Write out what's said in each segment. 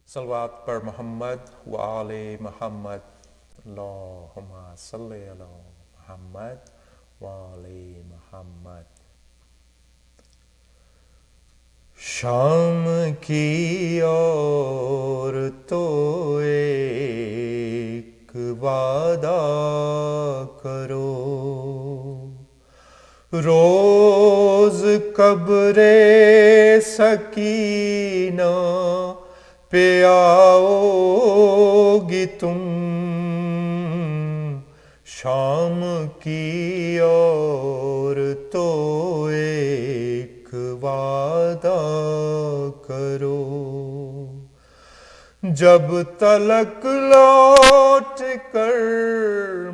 صلوات پر محمد و آل محمد، اللہم صلی علی محمد و آل محمد۔ شام کی اور تو ایک وعدہ کرو، روز قبر سکینہ پہ آؤ گی تم، شام کی اور تو ایک وعدہ کرو، جب تلک لوٹ کر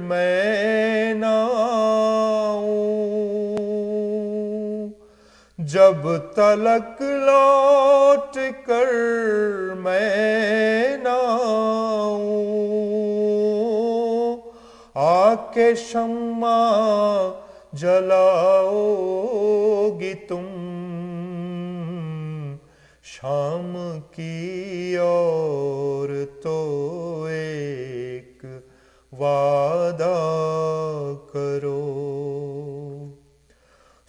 میں نہ آؤں، جب تلک لوٹ کر میں نہ آؤں، آ کے شمع جلاؤ گی تم، شام کی اور تو ایک وعدہ کرو،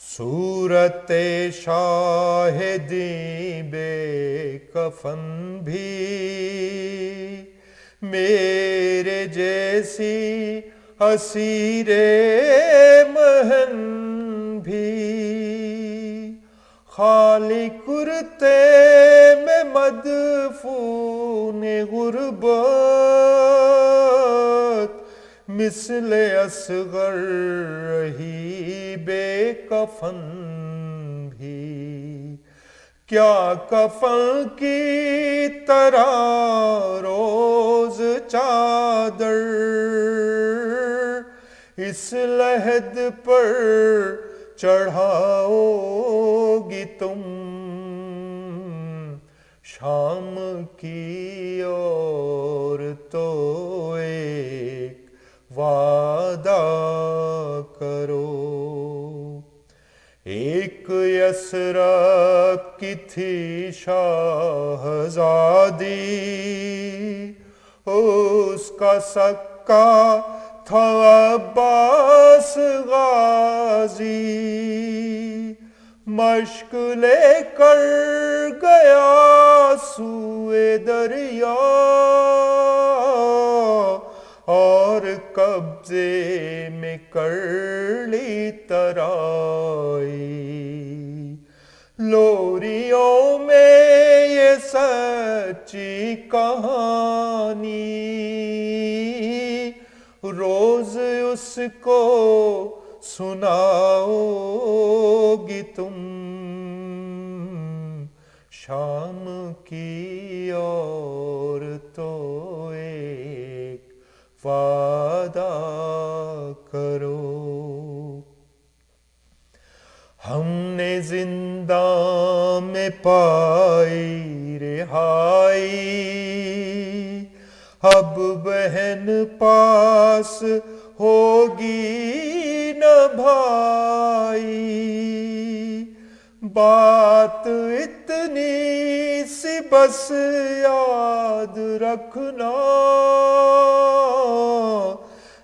صورت شاہدی بے کفن بھی میرے جیسی اسیر محن بھی، خالی کرتے میں مدفون غربت، مثل اصغر رہی بے کفن بھی، کیا کفن کی طرح روز چادر اس لحد پر چڑھاؤ گی تم، شام کی اور تو ایک وعدہ کرو، ایک یثرب کی تھی شاہزادی، اس کا سکا تھا عباس غازی، مشک لے کر گیا سوئے دریا، اور قبضے میں کر لی ترائی، لوریوں میں یہ سچی کہانی، روز اس کو سناؤ گی تم، شام کی اور تو ایک وعدہ کرو، ہم نے زنداں میں پائی رہائی، اب بہن پاس ہوگی نہ بھائی، بات اتنی سی بس یاد رکھنا،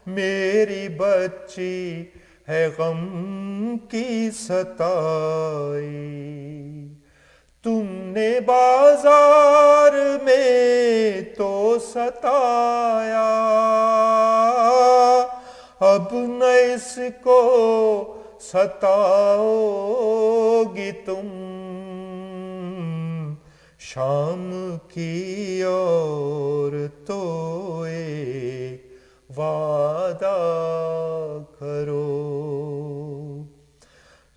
میری بچی ہے غم کی ستائی، تم نے بازار میں تو ستایا، اب نہ اس کو ستاؤ گی تم، شام کی اور تو ایک وعدہ کرو،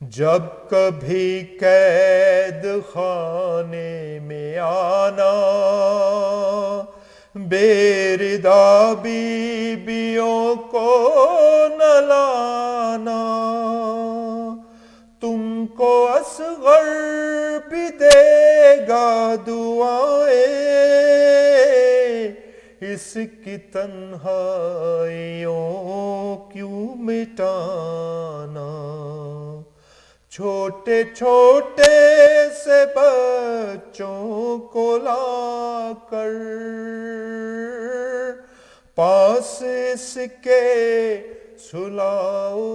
جب کبھی قید خانے میں آنا، بے ردا بیویوں کو نہ لانا، تم کو اصغر بھی دے گا دعائیں، اس کی تنہائیوں کیوں مٹانا، چھوٹے چھوٹے سے بچوں کو لا کر پاس اس کے سلاؤ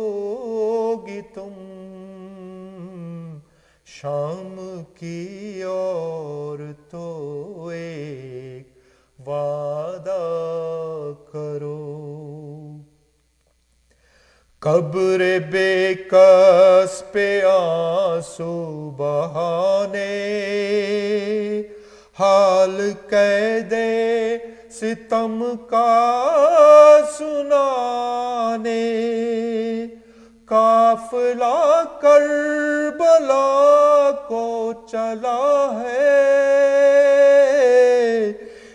گی تم، شام کی اور تو ایک وعدہ کرو، قبر بے کس پہ آنسو بہانے، حال کہہ دے ستم کا سنانے، قافلہ کربلا کو چلا ہے،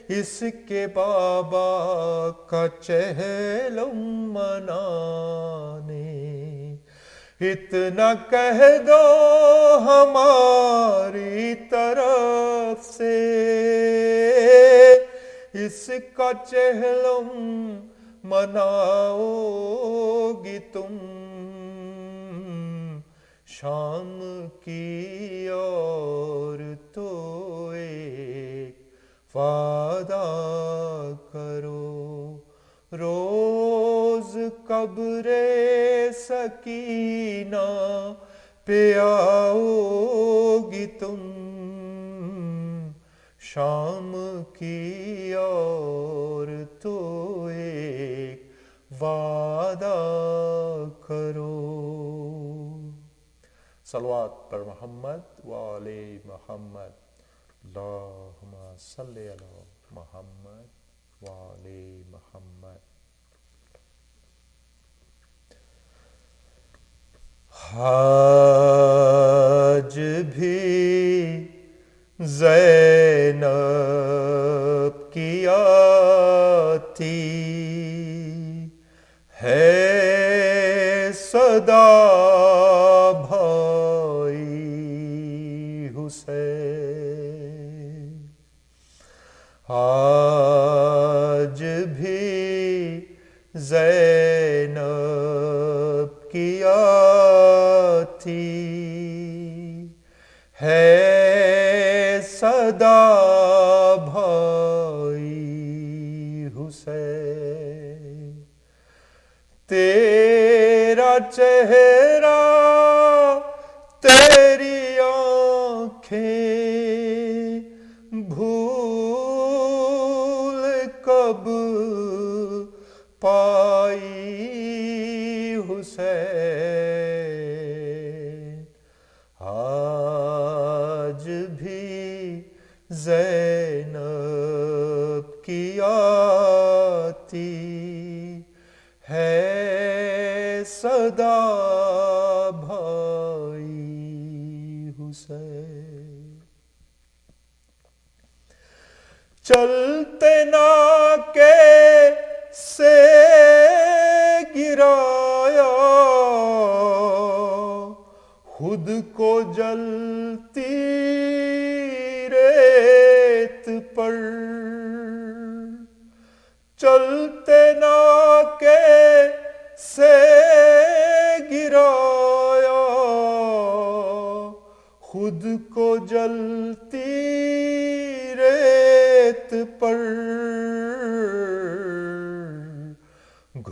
اس کے بابا کا چہلم منانے، اتنا کہہ دو ہماری طرف سے، اس کا چہلم مناؤ گی تم، شام کی اور تو ایک وعدہ کرو، روز قبر سکینہ پہ آؤ گی تم، شام کی اور تو ایک وعدہ کرو۔ صلوات پر محمد وآل محمد، اللہم صلی علی محمد وآل محمد۔ آج بھی زینب کی آتی ہے صدا بھائی حسین، آج بھی زینب کی آتی ہے صدا بھائی حسین، تیرا چہرہ تیری آنکھیں بھول کب پائی حسین، آج بھی زینب کی آتی ہے صدا بھائی حسین، چلتے ناکے سے گرایا خود کو جلتی ریت پر، چلتے ناکے سے گرایا خود کو جلتی ریت پر،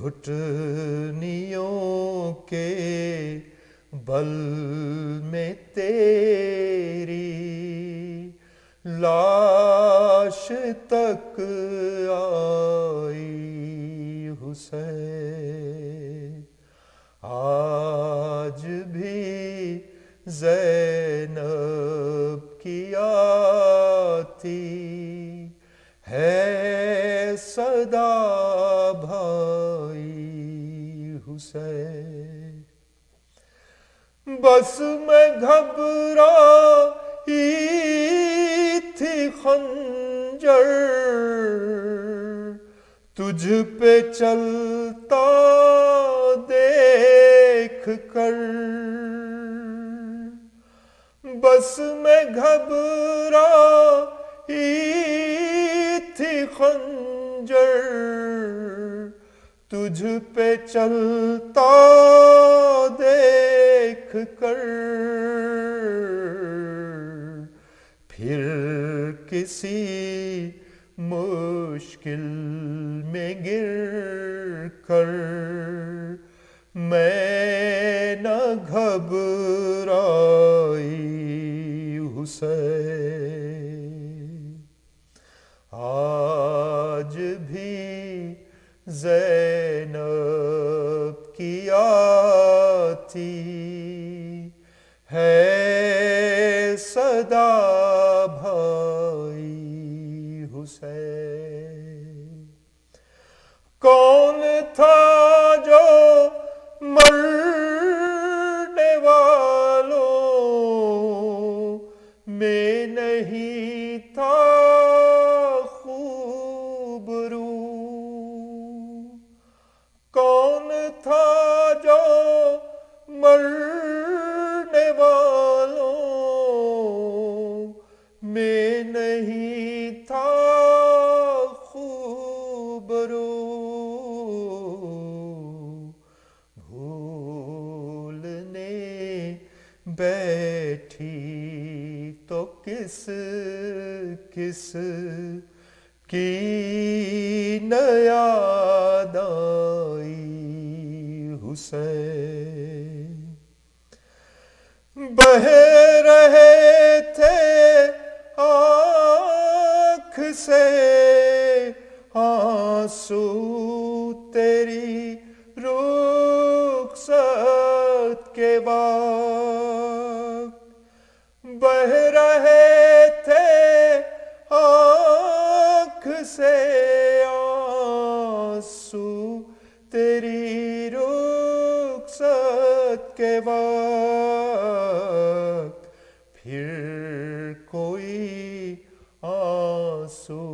گھٹنیوں کے بل میں تیری لاش تک آئی حسین، آج بھی زینب کی آتی ہے صدا بھائی حسین، بس میں گھبرائی تھی خنجر تجھ پہ چلتا دیکھ کر، بس میں گھبرائی تھی خنجر تجھ پہ چلتا دیکھ کر، پھر کسی مشکل میں گر کر میں نہ گھبرائی حسین، آج بھی زینب کی آتی ہے صدا بھائی حسین۔ کون تھا جو مرنے والوں میں نہیں تھا خوبرو؟ کون تھا جو مرنے والوں میں نہیں تھا خوبرو؟ بھولنے بیٹھی تو کس کس کی نہ یاد آئی حسین؟ بہہ رہے تھے آنکھ سے آنسو تیری رخصت کے وقت، بہہ رہے تھے آنکھ سے آنسو تیری رخصت کے وقت، پھر کوئی آنسو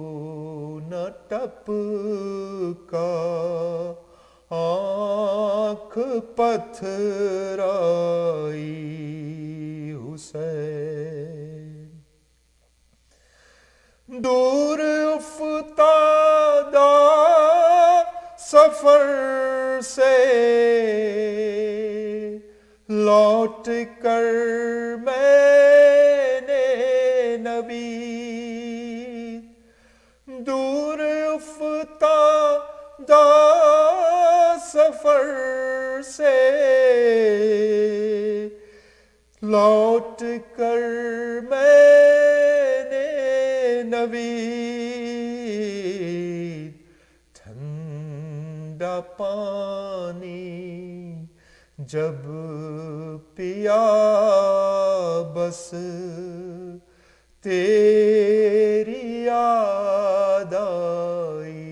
نہ ٹپکا، آنکھ پتھر آئی حسین۔ دور افتادہ سفر سے لوٹ کر میں نے نبی، دور افتادہ سفر سے لوٹ کر میں نے نبی، ٹھنڈا پانی جب پیا بس تیری یاد آئی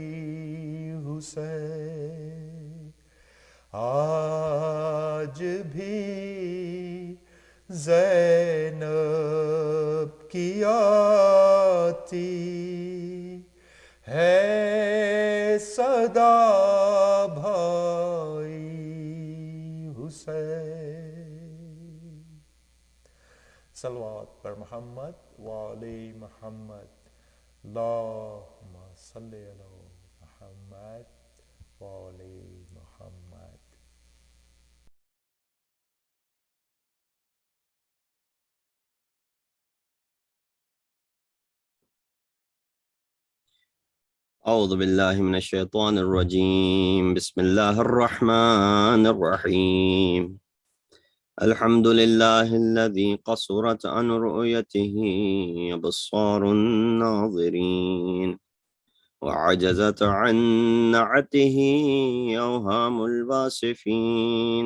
حسین، آج بھی زینب کی آتی ہے صدا بھائی حسین۔ صلوات پر محمد وعلی محمد، اللہم صلی علی محمد وعلی محمد۔ اعوذ باللہ من الشیطان الرجیم، بسم اللہ الرحمن الرحیم۔ الحمد للہ الذی قصرت عن رؤیته ابصار الناظرین وعجزت عن نعته اوہام الواصفین۔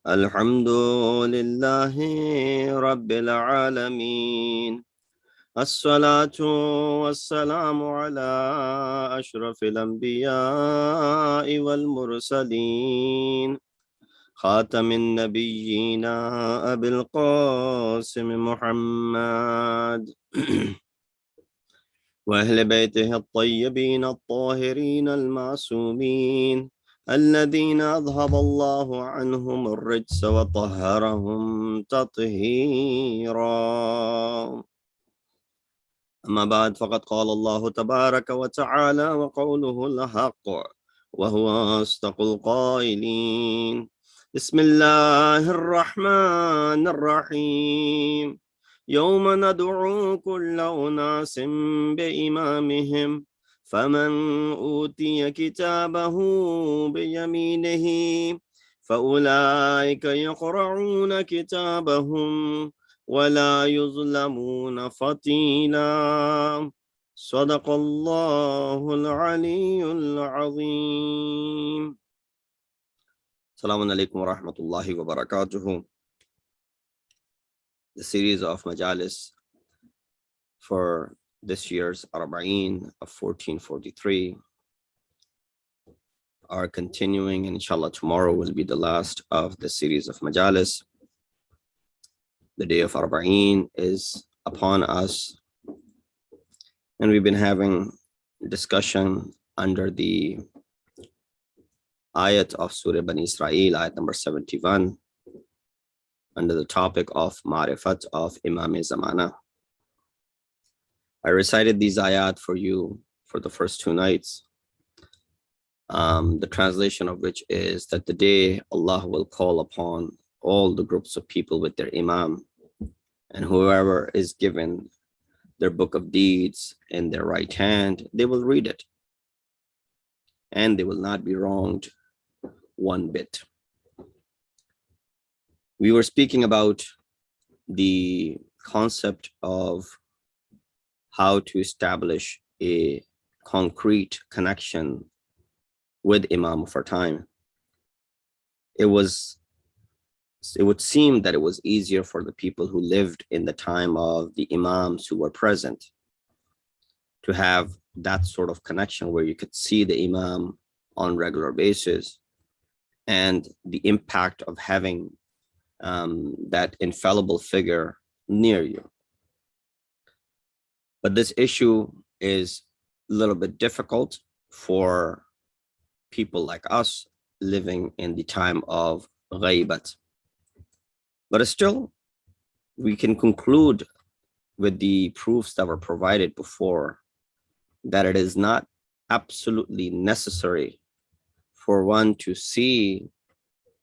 الحمد للہ رب العالمین، الصلاة والسلام على أشرف الأنبياء والمرسلين، خاتم النبيين أبي القاسم محمد وأهل بيته الطيبين الطاهرين المعصومين الذين أذهب الله عنهم الرجس وطهرهم تطهيرا۔ أما بعد، فقد قال الله تبارك وتعالى وقوله الحق وهو أصدق القائلين، بسم الله الرحمن الرحيم، يوم ندعو كل أناس بإمامهم فمن أوتي كتابه بيمينه فأولئك يقرؤون كتابهم ولا يظلمون فتيلا صدق الله العلي العظيم. Assalamu alaikum wa rahmatullahi wa barakatuhu. The series of Majalis for this year's Arbaeen of 1443 are continuing, and inshallah tomorrow will be the last of the series of Majalis. The day of Arbaeen is upon us, and we've been having discussion under the ayat of Surah Bani Israel, ayat number 71, under the topic of Ma'rifat of Imam Zamana. I recited these ayat for you for the first 2 nights, the translation of which is that the day Allah will call upon all the groups of people with their Imam, and whoever is given their book of deeds in their right hand, they will read it, and they will not be wronged one bit. We were speaking about the concept of how to establish a concrete connection with Imam of our time. It would seem that it was easier for the people who lived in the time of the Imams who were present to have that sort of connection where you could see the Imam on regular basis, and the impact of having that infallible figure near you. But this issue is a little bit difficult for people like us living in the time of ghaibat. But still, we can conclude with the proofs that were provided before that it is not absolutely necessary for one to see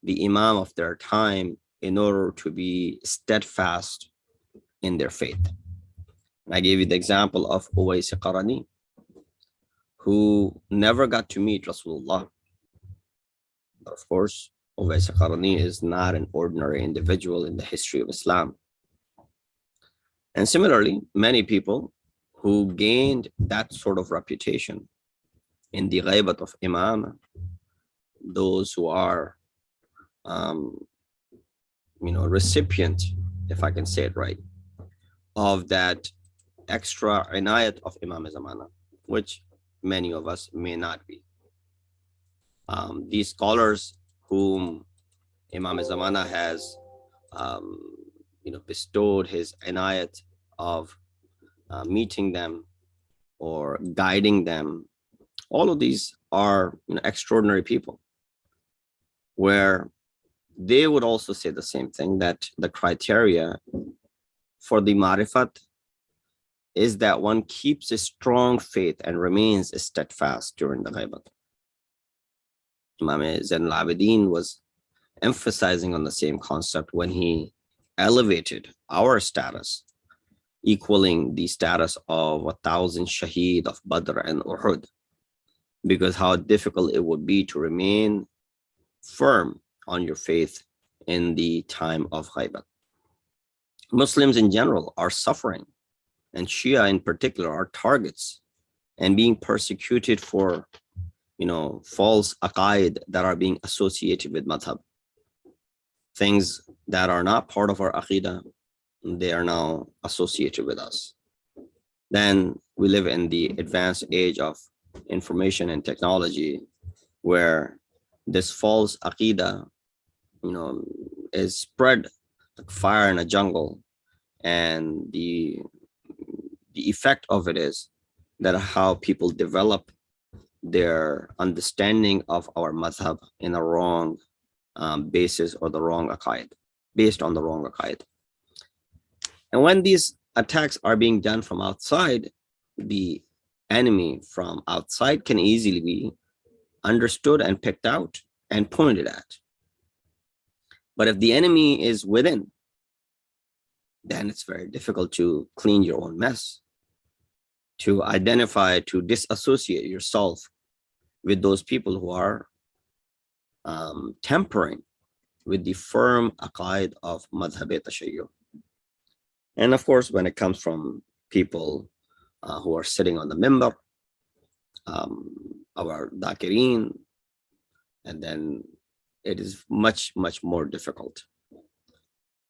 the Imam of their time in order to be steadfast in their faith. And I gave you the example of Uwais Qarani, who never got to meet Rasulullah. But of course, Uwais Qarani is not an ordinary individual in the history of Islam. And similarly, many people who gained that sort of reputation in the ghaibat of Imam, those who are recipient, if I can say it right, of that extra inayat of Imam Zamana, which many of us may not be. These scholars whom Imam Zamana has bestowed his inayat of meeting them or guiding them, all of these are extraordinary people, where they would also say the same thing, that the criteria for the marifat is that one keeps a strong faith and remains steadfast during the ghaibat. Imam Zain al-Abidin was emphasizing on the same concept when he elevated our status, equaling the status of 1,000 shaheed of Badr and Uhud, because how difficult it would be to remain firm on your faith in the time of ghaibat. Muslims in general are suffering, and Shia in particular are targets and being persecuted for false aqaid that are being associated with madhab. Things that are not part of our aqidah, they are now associated with us. Then we live in the advanced age of information and technology, where this false aqidah is spread like fire in a jungle, and the effect of it is that how people develop their understanding of our madhab in a wrong basis, or the wrong aqaid, based on the wrong aqaid. And when these attacks are being done from outside, the enemy from outside can easily be understood and picked out and pointed at. But if the enemy is within, then it's very difficult to clean your own mess, to identify, to disassociate yourself with those people who are tempering with the firm aqaid of madhab tashayyu. And of course, when it comes from people who are sitting on the mimbar, our dakirin, and then it is much, much more difficult.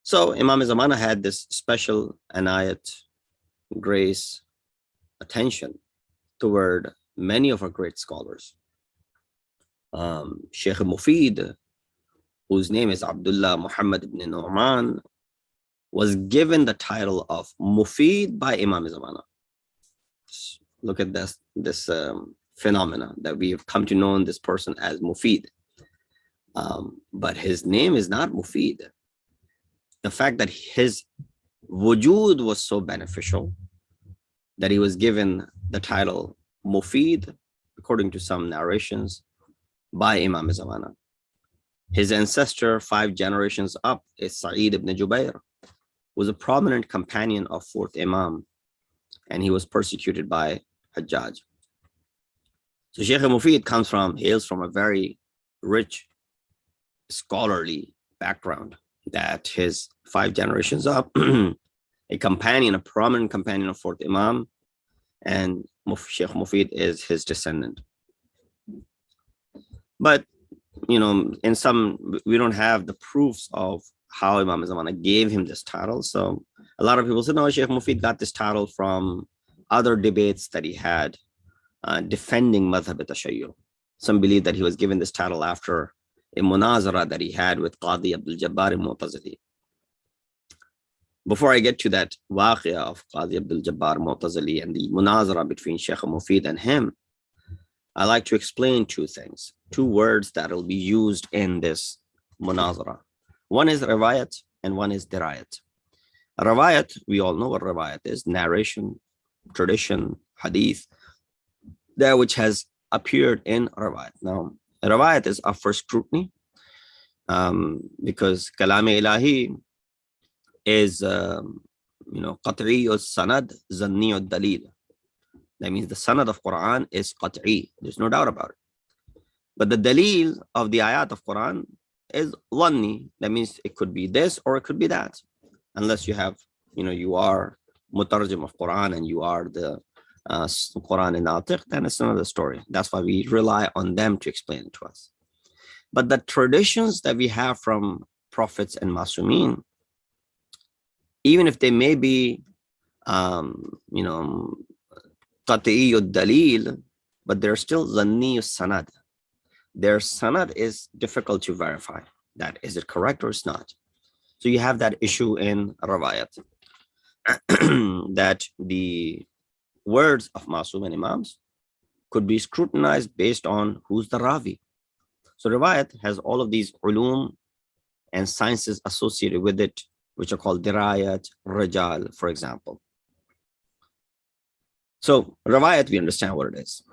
So Imam Zamana had this special anayat, grace, attention toward many of our great scholars. Sheikh Mufid, whose name is Abdullah Muhammad ibn Nu'man, was given the title of Mufid by Imam Zamana. Look at this phenomena that we have come to know this person as Mufid. But his name is not Mufid. The fact that his wujud was so beneficial that he was given the title Mufid, according to some narrations, by Imam Zamana. His ancestor 5 generations up is Syed ibn Jubair, was a prominent companion of 4th Imam, and he was persecuted by Hajjaj. So Sheikh Mufid hails from a very rich scholarly background, that his 5 generations up, a prominent companion of 4th Imam, and Sheikh Mufid is his descendant. But, we don't have the proofs of how Imam Zamana gave him this title. So a lot of people say, no, Sheikh Mufid got this title from other debates that he had defending madhab tashayyu. Some believe that he was given this title after a munazara that he had with Qadi Abdul Jabbar Mu'tazili. Before I get to that waqia of Qadi Abdul Jabbar Mu'tazili and the munazara between Sheikh Mufid and him, I like to explain 2 things, 2 words that will be used in this munazara. One is riwayat and one is dirayat. Riwayat, we all know what riwayat is: narration, tradition, hadith, that which has appeared in riwayat. Now, riwayat is up for scrutiny because kalam ilahi is qat'i sanad, zanni dalil. That means the sanad of Quran is qat'i. There's no doubt about it. But the dalil of the ayat of Quran is dhanni. That means it could be this or it could be that. Unless you have, you are mutarjim of Quran and you are the Quran in Natiq, then it's another story. That's why we rely on them to explain it to us. But the traditions that we have from prophets and Masumeen, even if they may be, qat'iyyud dalil, but they're still zanniyyus sanad. Their sanad is difficult to verify. That is it correct or it's not? So you have that issue in riwayat, that the words of Masum and Imams could be scrutinized based on who's the Ravi. So riwayat has all of these ulum and sciences associated with it, which are called dirayat, rajal, for example. So riwayat, we understand what it is.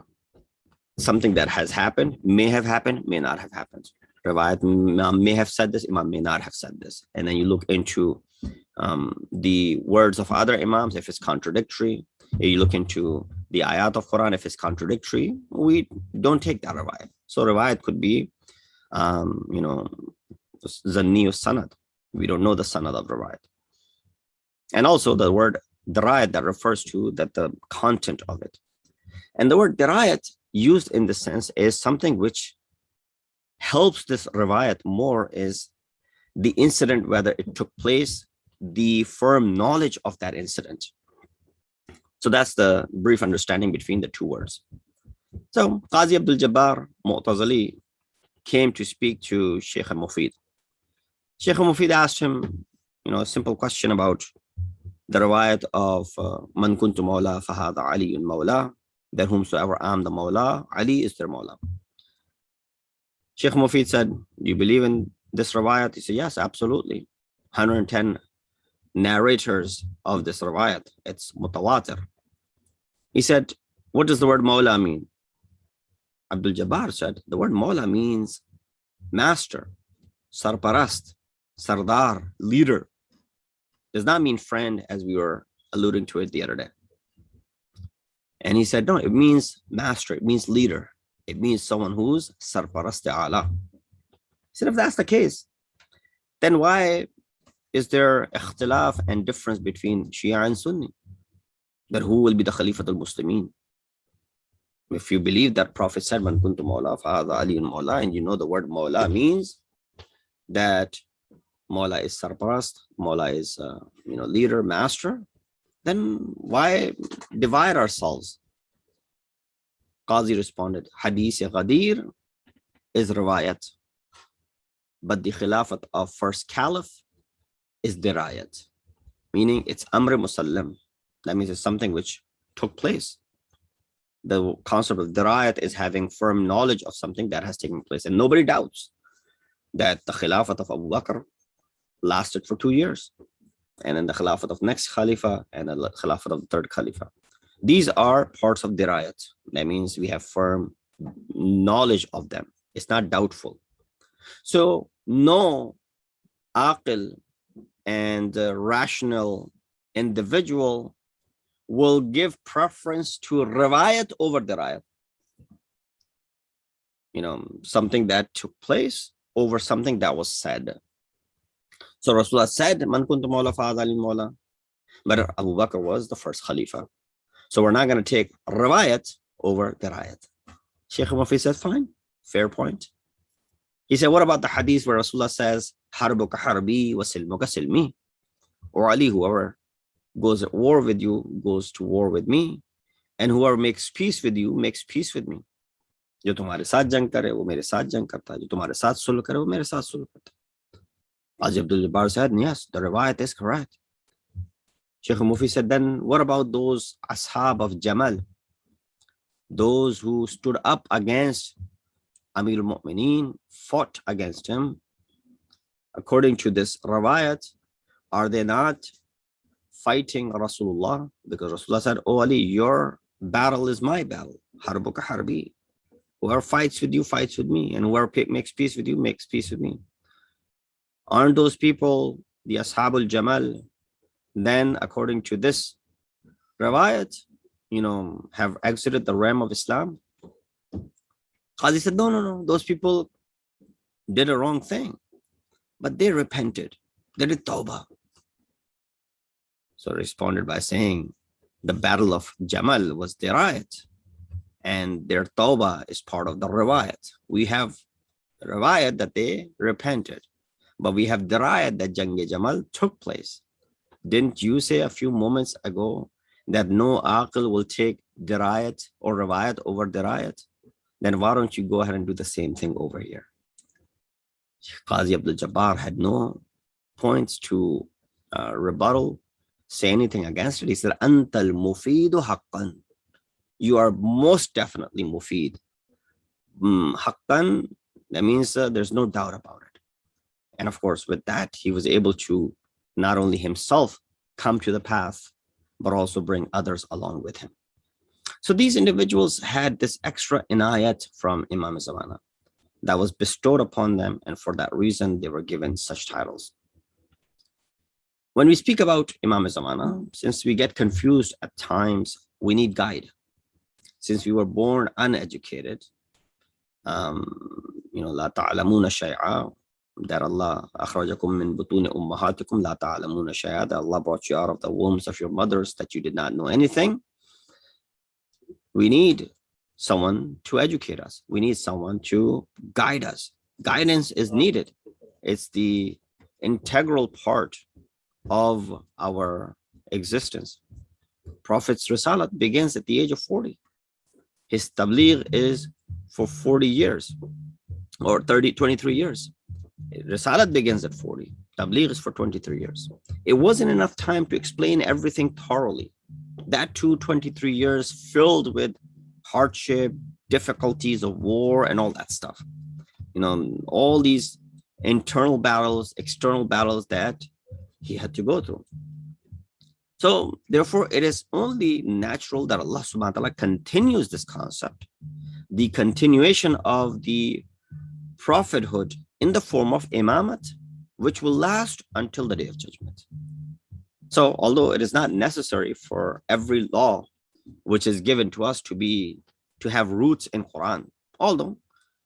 Something that has happened, may have happened, may not have happened. Riwayat, Imam may have said this, Imam may not have said this. And then you look into the words of other Imams, if it's contradictory. You look into the ayat of Quran, if it's contradictory, we don't take that riwayat. So riwayat could be, zanni sanad. We don't know the sanad of riwayat. And also the word dirayat, that refers to the content of it. And the word dirayat used in this sense is something which helps this riwayat more, is the incident, whether it took place, the firm knowledge of that incident. So that's the brief understanding between the 2 words. So Qazi Abdul Jabbar Mu'tazili came to speak to Sheikh Mufid. Sheikh Mufid asked him, a simple question about the riwayat of Man kuntu mawla fahada aliyun mawla, that whomsoever I am the mawla, Ali is their mawla. Sheikh Mufid said, do you believe in this riwayat? He said, yes, absolutely. 110 narrators of this riwayat. It's mutawatir. He said, what does the word mawla mean? Abdul Jabbar said, the word mawla means master, sarparast, sardar, leader. does not mean friend, as we were alluding to it the other day. And he said, no, it means master, it means leader, it means someone who's sarparast ala. He said, if that's the case, then why is there ikhtilaf and difference between Shia and Sunni? That who will be the Khalifatul Muslimin? If you believe that Prophet said, Man kuntu mawla fahadha aliyun mawla, and you know the word mawla means that mawla is sarparast, mawla is leader, master, then why divide ourselves? Qazi responded, Hadith Ghadir is riwayat, but the Khilafat of first Caliph is dirayat, meaning it's amr musallam. That means it's something which took place. The concept of dirayat is having firm knowledge of something that has taken place. And nobody doubts that the Khilafat of Abu Bakr lasted for 2 years. And then the Khilafat of next Khalifa and the Khilafat of the third Khalifa. These are parts of dirayat. That means we have firm knowledge of them. It's not doubtful. So no aqil and rational individual will give preference to riwayat over dirayat. Something that took place over something that was said. So Rasulullah said, Man kuntu mawla fa'adha lil mawla. But Abu Bakr was the first Khalifa. So we're not going to take riwayat over dirayat. Sheikh Mufid said, fine, fair point. He said, what about the hadith where Rasulullah says, Harbuka harbi wa silmuka silmi? Or Ali, whoever goes at war with you, goes to war with me. And whoever makes peace with you, makes peace with me. Jo tumhare saath jang kare, wo mere saath jang karta hai. Jo tumhare saath sulh kare, wo mere saath sulh karta hai. Qazi Abdul Jabbar said, yes, the riwayat is correct. Sheikh Mufid said, then what about those ashab of Jamal? Those who stood up against Amir al-Mu'mineen, fought against him. According to this riwayat, are they not fighting Rasulullah? Because Rasulullah said, oh Ali, your battle is my battle. Harbuka harbi. Whoever fights with you, fights with me. And whoever makes peace with you, makes peace with me. Aren't those people the Ashab al-Jamal? Then, according to this riwayat, have exited the realm of Islam? Qazi said, no. Those people did a wrong thing. But they repented. They did tawbah. So responded by saying, the battle of Jamal was dirayat. And their tawbah is part of the riwayat. We have the riwayat that they repented. But we have dirayat that Jang-e-Jamal took place. Didn't you say a few moments ago that no aqil will take dirayat or riwayat over dirayat? Then why don't you go ahead and do the same thing over here? Qazi Abdul Jabbar had no points to rebuttal, say anything against it. He said, Antal mufidu haqqan. You are most definitely mufid. Haqqan, that means there's no doubt about it. And of course, with that, he was able to not only himself come to the path, but also bring others along with him. So these individuals had this extra inayat from Imam Zamana that was bestowed upon them, and for that reason, they were given such titles. When we speak about Imam Zamana, since we get confused at times, we need guide. Since we were born uneducated, la ta'lamuna shay'a, that Allah akhrajakum min butuni ummahatikum la ta'lamuna shay'a, that Allah brought you out of the wombs of your mothers that you did not know anything. We need someone to educate us. We need someone to guide us. Guidance is needed. It's the integral part of our existence. Prophet's Risalat begins at the age of 40. His tabligh is for 40 years or 23 years. Risalat begins at 40. Tabligh is for 23 years. It wasn't enough time to explain everything thoroughly. That too, 23 years filled with hardship, difficulties of war, and all that stuff. All these internal battles, external battles that he had to go through. So therefore, it is only natural that Allah subhanahu wa ta'ala continues this concept, the continuation of the prophethood in the form of imamat, which will last until the day of judgment. So although it is not necessary for every law which is given to us to have roots in Quran, although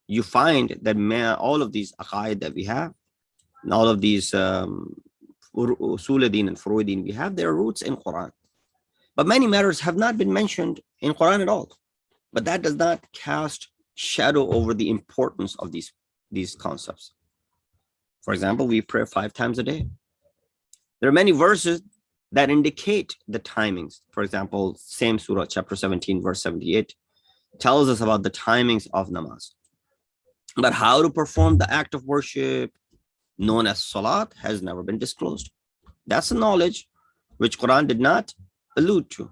you find that all of these aqaid that we have, and all of these usul-din and furu'id-din we have, their roots in Quran. But many matters have not been mentioned in Quran at all. But that does not cast shadow over the importance of these concepts. For example, we pray 5 times a day. There are many verses that indicate the timings. For example, same surah, chapter 17, verse 78, tells us about the timings of namaz. But how to perform the act of worship known as salat has never been disclosed. That's a knowledge which Quran did not allude to.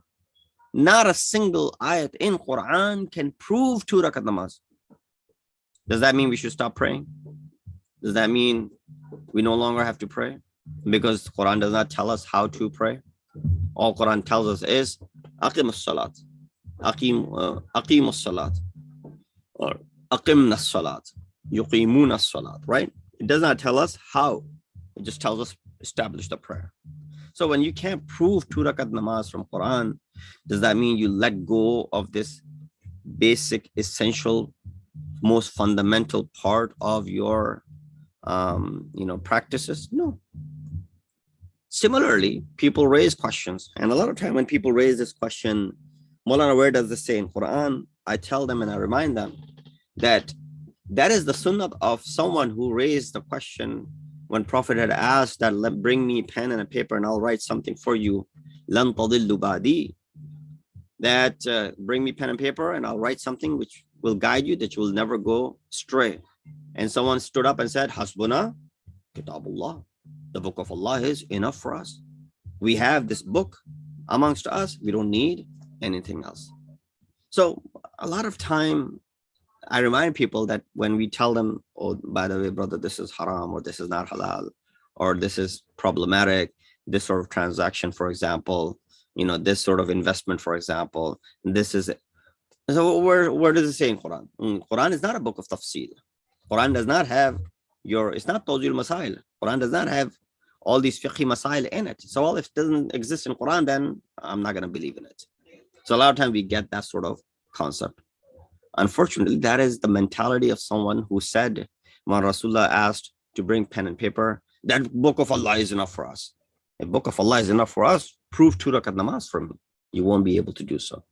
Not a single ayat in Quran can prove 2 rakat namaz. Does that mean we should stop praying? Does that mean we no longer have to pray? Because Quran does not tell us how to pray. All Quran tells us is aqim as-salat, aqim as-salat, or aqimna as-salat, yuqimuna as-salat, right? It does not tell us how. It just tells us establish the prayer. So when you can't prove 2 rakat namaz from Quran, does that mean you let go of this basic, essential, most fundamental part of your practices? No. Similarly, people raise questions, and a lot of time when people raise this question, Maulana, where does this say in Quran? I tell them and I remind them that is the sunnah of someone who raised the question when Prophet had asked that, bring me pen and a paper and I'll write something for you. Lan tadillu ba'di. That bring me pen and paper and I'll write something which will guide you, that you will never go astray. And someone stood up and said, Hasbuna Kitabullah. The book of Allah is enough for us. We have this book amongst us. We don't need anything else. So a lot of time I remind people that when we tell them, oh, by the way, brother, this is haram, or this is not halal, or this is problematic, this sort of transaction, for example, this sort of investment, for example, this is it. So where does it say in Quran? Quran is not a book of tafsil. Quran does not have it's not tawjil masail. Quran does not have all these fiqhi masail in it. So if it doesn't exist in Quran, then I'm not going to believe in it. So a lot of times we get that sort of concept. Unfortunately, that is the mentality of someone who said, when Rasulullah asked to bring pen and paper, that book of Allah is enough for us. A book of Allah is enough for us. Prove 2 rakat namaz for me. You won't be able to do so.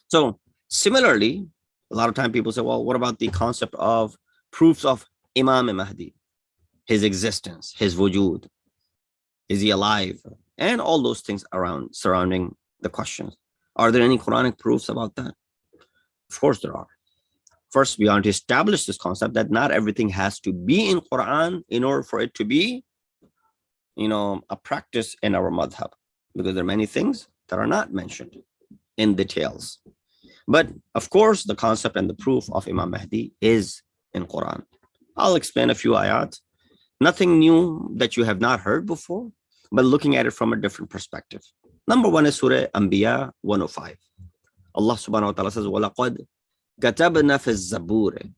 So similarly, a lot of time people say, well, what about the concept of proofs of Imam Mahdi, his existence, his wujud? Is he alive? And all those things surrounding the questions. Are there any Quranic proofs about that? Of course there are. First, we want to establish this concept that not everything has to be in Quran in order for it to be, a practice in our madhab, because there are many things that are not mentioned in details. But of course, the concept and the proof of Imam Mahdi is in Quran. I'll explain a few ayat. Nothing new that you have not heard before, but looking at it from a different perspective. Number one is Surah Anbiya 105. Allah subhanahu wa ta'ala says, وَلَقَدْ كَتَبْنَا فِي الزَّبُورِ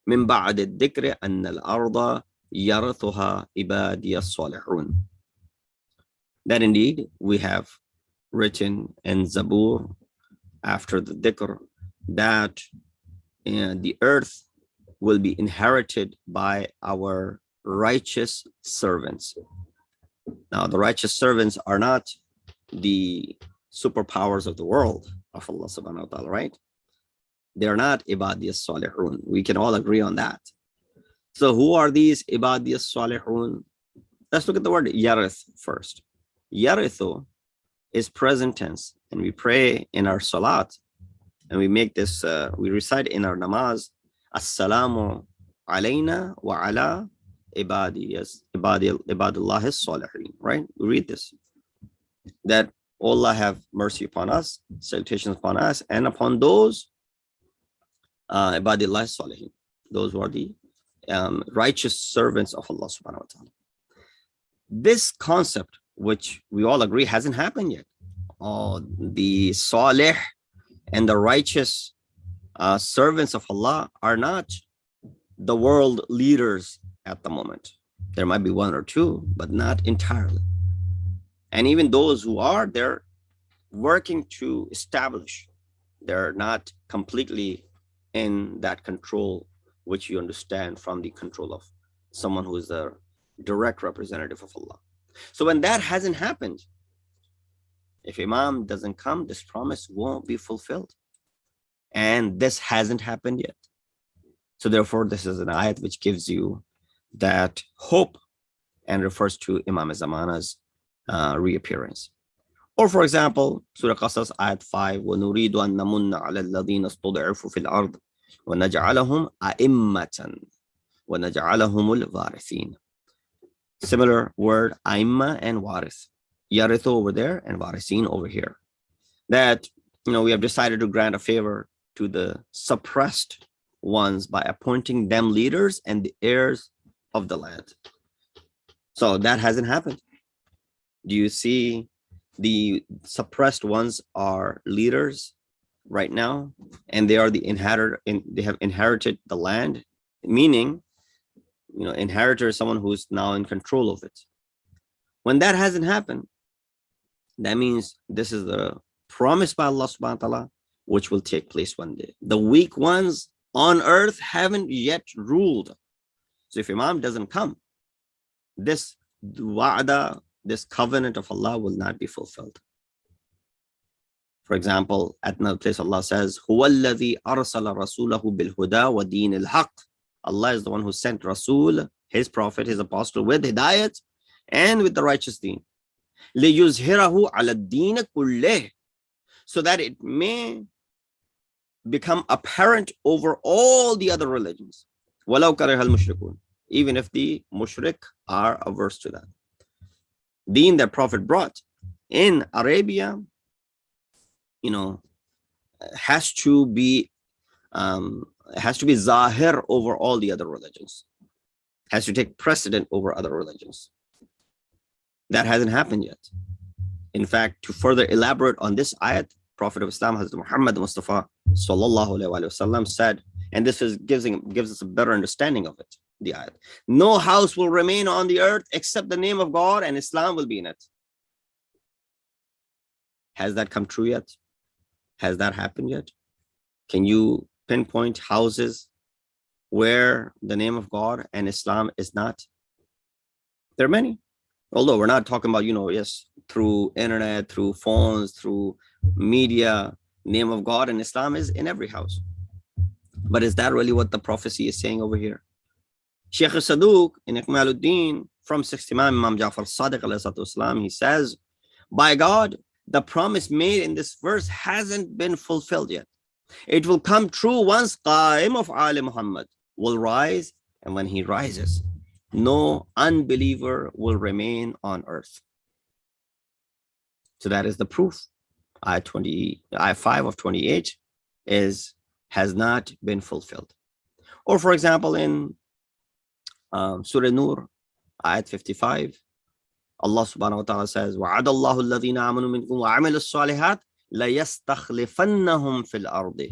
مِنْ بَعْدِ الذِّكْرِ أَنَّ الْأَرْضَ يَرِثُهَا عِبَادِيَ الصَّالِحُونَ. That indeed we have written in Zabur after the dhikr that the earth will be inherited by our righteous servants. Now, the righteous servants are not the superpowers of the world of Allah subhanahu wa ta'ala, right? They're not ibadiyas salihun. We can all agree on that. So who are these ibadiyas salihun? Let's look at the word yarith first. Yarithu is present tense, and we pray in our salat, and we make this, we recite in our namaz, Assalamu alayna wa ala ibadillah salihin, right? We read this, that Allah have mercy upon us, salutations upon us, and upon those ibadillah salihin, those who are the righteous servants of Allah subhanahu wa ta'ala. This concept, which we all agree hasn't happened yet, the salih and the righteous servants of Allah are not the world leaders at the moment. There might be one or two, but not entirely. And even those who are, they're working to establish. They're not completely in that control, which you understand from the control of someone who is a direct representative of Allah. So when that hasn't happened, if Imam doesn't come, this promise won't be fulfilled. And this hasn't happened yet. So therefore, this is an ayat which gives you that hope and refers to Imam Zamana's reappearance. Or for example, Surah Qasas ayat 5, وَنُرِيدُ أَن نَمُنَّ عَلَى الَّذِينَ اسْتُضْعِفُوا فِي الْأَرْضِ وَنَجْعَلَهُمْ أَئِمَّةً وَنَجْعَلَهُمُ الْوَارِثِينَ. Similar word, Aimma and Warith. Yarithu over there and Warithin over here. That, we have decided to grant a favor to the suppressed ones by appointing them leaders and the heirs of the land. So that hasn't happened. Do you see the suppressed ones are leaders right now, and they are the inheritor, and they have inherited the land, meaning, inheritor is someone who's now in control of it. When that hasn't happened, that means this is the promise by Allah subhanahu wa ta'ala, which will take place one day. The weak ones on earth haven't yet ruled. So if Imam doesn't come, this wa'ada, this covenant of Allah will not be fulfilled. For example, at another place Allah says, هُوَ الَّذِي أَرْسَلَ رَسُولَهُ بِالْهُدَى وَدِينِ الْحَقِّ. Allah is the one who sent Rasul, his prophet, his apostle, with hidayat and with the righteous deen. لِيُزْهِرَهُ عَلَى الدِّينِ كُلِّهِ. So that it may become apparent over all the other religions. وَلَوْ كَرِهَ الْمُشْرِكُونَ. Even if the mushrik are averse to that. Deen that Prophet brought in Arabia, has to be zahir over all the other religions, has to take precedent over other religions. That hasn't happened yet. In fact, to further elaborate on this ayat, Prophet of Islam, Hazrat Muhammad Mustafa sallallahu alaihi wasallam said, and this gives us a better understanding of it, the ayat. No house will remain on the earth except the name of God, and Islam will be in it. Has that come true yet? Has that happened yet? Can you pinpoint houses where the name of God and Islam is not? There are many. Although we're not talking about, yes, through internet, through phones, through media, name of God and Islam is in every house. But is that really what the prophecy is saying over here? Sheikh Saduq in Ikmaluddin from 60 Imam Ja'far Sadiq alayhi salatu, he says, by God, the promise made in this verse hasn't been fulfilled yet. It will come true once Qaim of Ali Muhammad will rise, and when he rises, no unbeliever will remain on earth. So that is the proof. Ayah 5 of 28 has not been fulfilled. Or for example, in Surah Nur, Ayat 55, Allah subhanahu wa ta'ala says, وَعَدَ اللَّهُ الَّذِينَ آمَنُوا مِنْكُمْ وَعَمِلُوا الصَّالِحَاتِ لَيَسْتَخْلِفَنَّهُمْ فِي الْأَرْضِ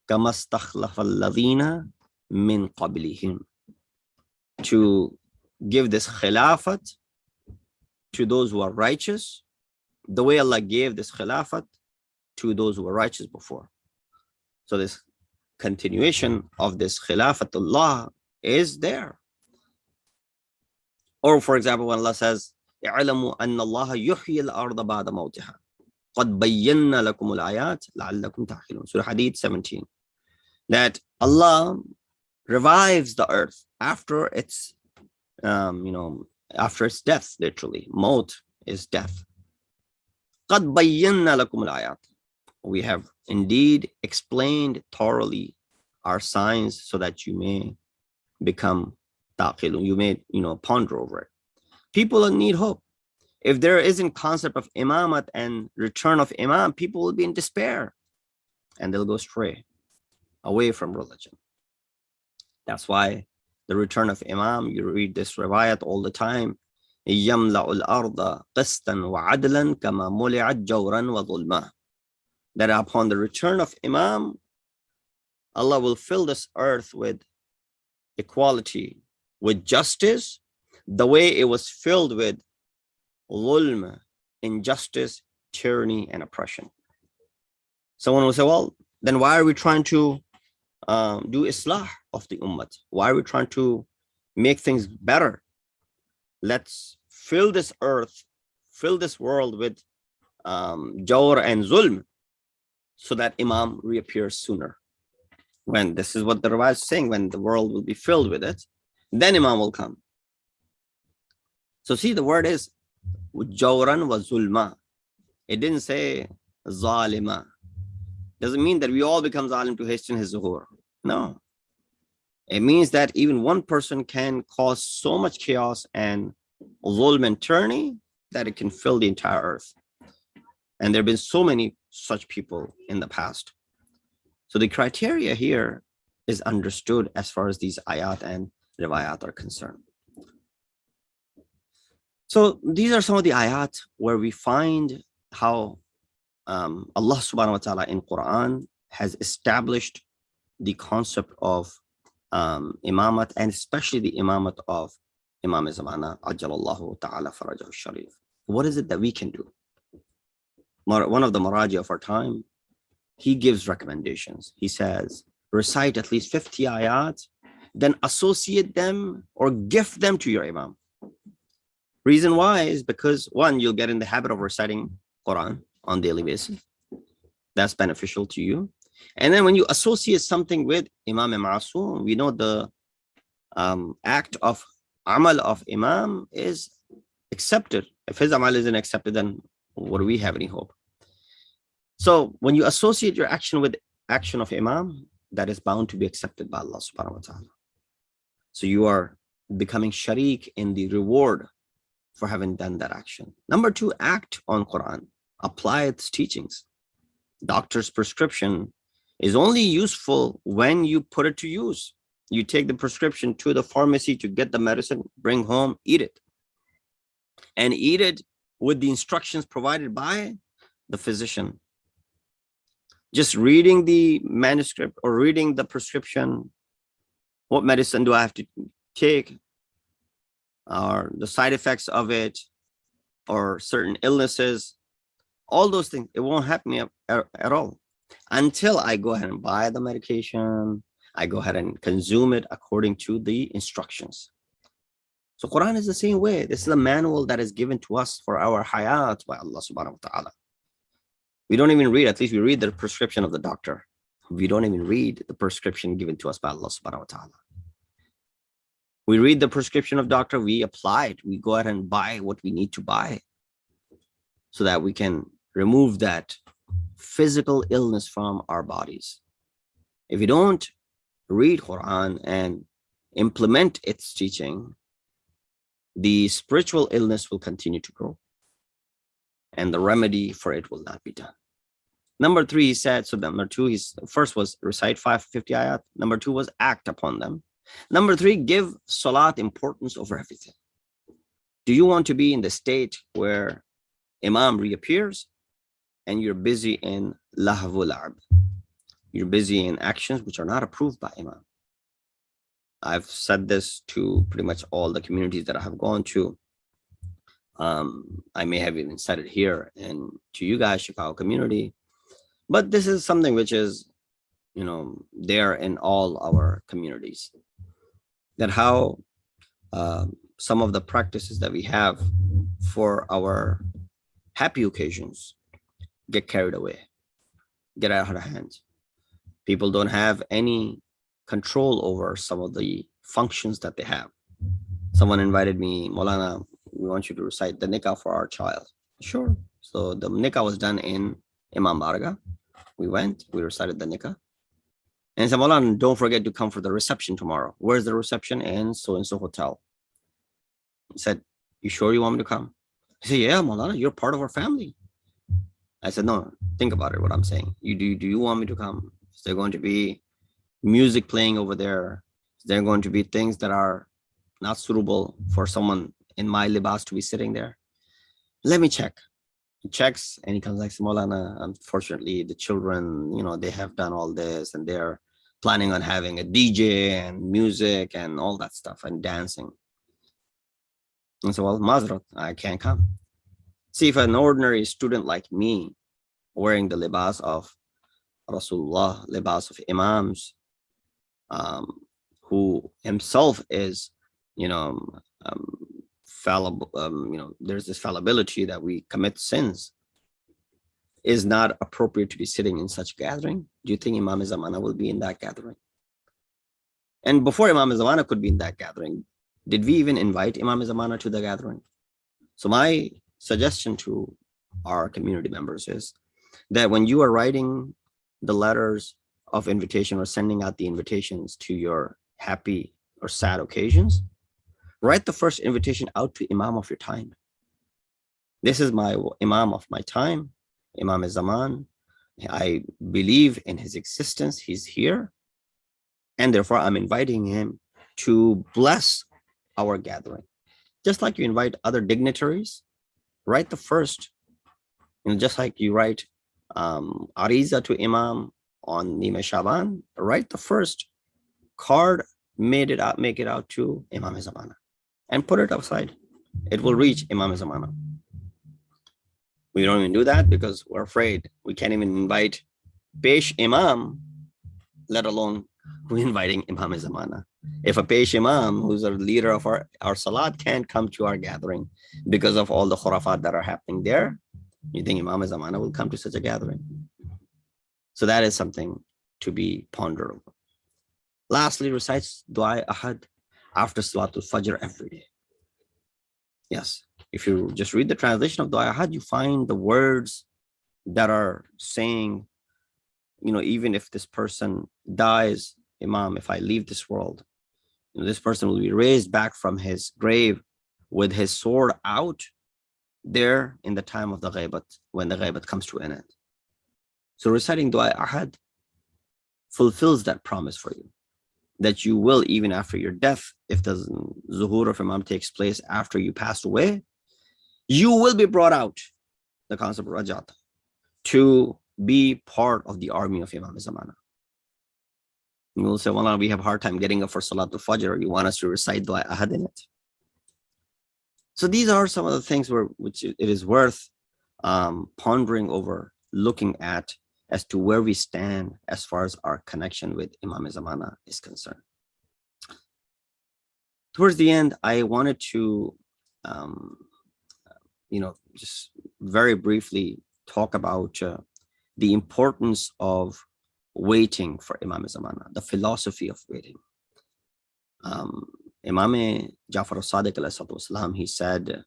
كَمَا اسْتَخْلَفَ الَّذِينَ مِنْ قَبْلِهِمْ. To give this khilafat to those who are righteous, the way Allah gave this khilafat to those who were righteous before. So this continuation of this khilafatullah is there. Or for example, when Allah says, اعلموا أن الله يحيي الأرض بعد موتها قد بينا لكم الآيات لعلكم تعقلون. Surah Hadith 17. That Allah revives the earth after its after its death, literally. Maut is death. قد بينا لكم الآيات. We have indeed explained thoroughly our signs so that you may become taqilun, you may ponder over it. People need hope. If there isn't concept of imamat and return of imam, people will be in despair and they'll go astray away from religion. That's why the return of imam, you read this riwayat all the time, يَمْلَأُ الْأَرْضَ قِسْطًا وَعَدْلًا كَمَا مُلِعَتْ جَوْرًا وَظُلْمًا. That upon the return of imam, Allah will fill this earth with equality, with justice, the way it was filled with dhulm injustice, tyranny, and oppression. Someone will say, well, then why are we trying to do islah of the ummah? Why are we trying to make things better? Let's fill this earth, fill this world with jawr and zulm, so that Imam reappears sooner. When this is what the Rawat is saying, when the world will be filled with it, then Imam will come. So see, the word is jawran wa zulma. It didn't say zalima. Doesn't mean that we all become zalim to hasten his zuhur. No. It means that even one person can cause so much chaos and zulm and tyranny that it can fill the entire earth. And there have been so many such people in the past. So the criteria here is understood as far as these ayat and riwayat are concerned. So these are some of the ayat where we find how Allah subhanahu wa ta'ala in Quran has established the concept of imamat, and especially the imamat of Imam Zamana, Ajjalallahu ta'ala farajahu sharif. What is it that we can do? One of the maraji of our time, he gives recommendations. He says, recite at least 50 ayat, then associate them or gift them to your imam. Reason why is because, one, you'll get in the habit of reciting Quran on daily basis. That's beneficial to you. And then when you associate something with Imam Ma'asum, we know the act of amal of Imam is accepted. If his amal isn't accepted, then what do we have any hope? So when you associate your action with action of Imam, that is bound to be accepted by Allah subhanahu wa ta'ala. So you are becoming sharik in the reward for having done that action. Number two, act on Quran. Apply its teachings. Doctor's prescription is only useful when you put it to use. You take the prescription to the pharmacy to get the medicine, bring home, eat it. And eat it with the instructions provided by the physician. Just reading the manuscript or reading the prescription, what medicine do I have to take, or the side effects of it, or certain illnesses, all those things, it won't help me at all until I go ahead and buy the medication. I go ahead and consume it according to the instructions. So Quran is the same way. This is a manual that is given to us for our hayat by Allah subhanahu wa ta'ala. We don't even read, at least we read the prescription of the doctor. We don't even read the prescription given to us by Allah subhanahu wa ta'ala. We read the prescription of doctor, we apply it. We go ahead and buy what we need to buy so that we can remove that physical illness from our bodies. If you don't read Quran and implement its teaching, the spiritual illness will continue to grow and the remedy for it will not be done. Number three, he said, so number two, first was recite 50 ayat. Number two was act upon them. Number three, give salat importance over everything. Do you want to be in the state where Imam reappears and you're busy in lahvul arb? You're busy in actions which are not approved by Imam. I've said this to pretty much all the communities that I have gone to. I may have even said it here and to you guys, Chicago community. But this is something which is, there in all our communities. That how some of the practices that we have for our happy occasions get carried away, get out of hand. People don't have any control over some of the functions that they have. Someone invited me, Maulana, we want you to recite the nikah for our child. Sure. So the nikah was done in Imam Barga. We went, we recited the nikah. And said, Maulana, don't forget to come for the reception tomorrow. Where's the reception? In so-and-so hotel. He said, you sure you want me to come? I said, yeah, Maulana, you're part of our family. I said, no, think about it, what I'm saying. Do you want me to come? Is there going to be music playing over there? Is there going to be things that are not suitable for someone in my libas to be sitting there? Let me check. He checks and he comes like, Maulana, unfortunately, the children, they have done all this and they're planning on having a DJ and music and all that stuff and dancing. And so, well, Mazrat, I can't come. See, if an ordinary student like me, wearing the libas of Rasulullah, libas of Imams, who himself is, you know, fallible, there's this fallibility that we commit sins, is not appropriate to be sitting in such gathering. Do you think Imam Zamana will be in that gathering? And before Imam Zamana could be in that gathering, did we even invite Imam Zamana to the gathering? So my suggestion to our community members is that when you are writing the letters of invitation or sending out the invitations to your happy or sad occasions, write the first invitation out to Imam of your time. This is my Imam of my time, Imam Zaman. I believe in his existence. He's here. And therefore, I'm inviting him to bless our gathering. Just like you invite other dignitaries, write the first, just like you write Ariza to Imam on Nima Shaban, write the first card, make it out to Imam Zamana and put it outside. It will reach Imam Zamana. We don't even do that because we're afraid. We can't even invite Pesh Imam, let alone we're inviting Imam Zamana. If a Pesh Imam, who's a leader of our Salat, can't come to our gathering because of all the khurafat that are happening there, you think Imam Zamana will come to such a gathering? So that is something to be pondered over. Lastly, recites Dua Ahad after Salatul Fajr every day. Yes, if you just read the translation of Dua Ahad, you find the words that are saying, even if this person dies, Imam, if I leave this world, this person will be raised back from his grave with his sword out there in the time of the ghaibat, when the ghaibat comes to an end. So reciting Dua Ahad fulfills that promise for you, that you will, even after your death, if the zuhur of Imam takes place after you passed away, you will be brought out, the concept of Rajat, to be part of the army of Imam Zamana. You will say, well, we have a hard time getting up for Salatul Fajr. You want us to recite Dua Ahad in it? So these are some of the things which it is worth pondering over, looking at as to where we stand as far as our connection with Imam Zamana is concerned. Towards the end, I wanted to, just very briefly talk about the importance of waiting for Imam Zamana, the philosophy of waiting. Imam Jafar al-Sadiq alayhi, he said,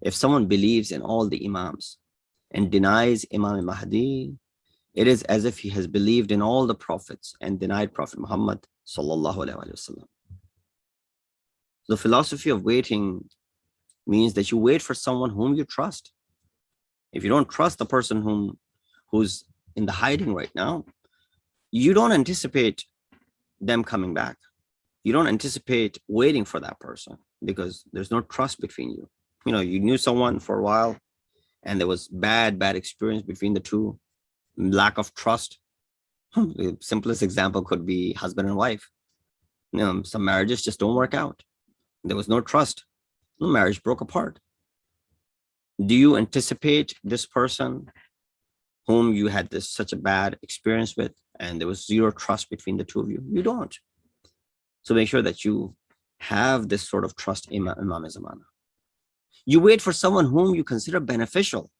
if someone believes in all the Imams and denies Imam Mahdi, it is as if he has believed in all the prophets and denied Prophet Muhammad sallallahu alaihi wasallam. The philosophy of waiting means that you wait for someone whom you trust. If you don't trust the person who's in the hiding right now, you don't anticipate them coming back. You don't anticipate waiting for that person because there's no trust between you. You knew someone for a while and there was bad experience between the two, lack of trust. The simplest example could be husband and wife. Some marriages just don't work out. There was no trust. The marriage broke apart. Do you anticipate this person whom you had such a bad experience with and there was zero trust between the two of you? You don't. So make sure that you have this sort of trust in Imam Zamana. You wait for someone whom you consider beneficial.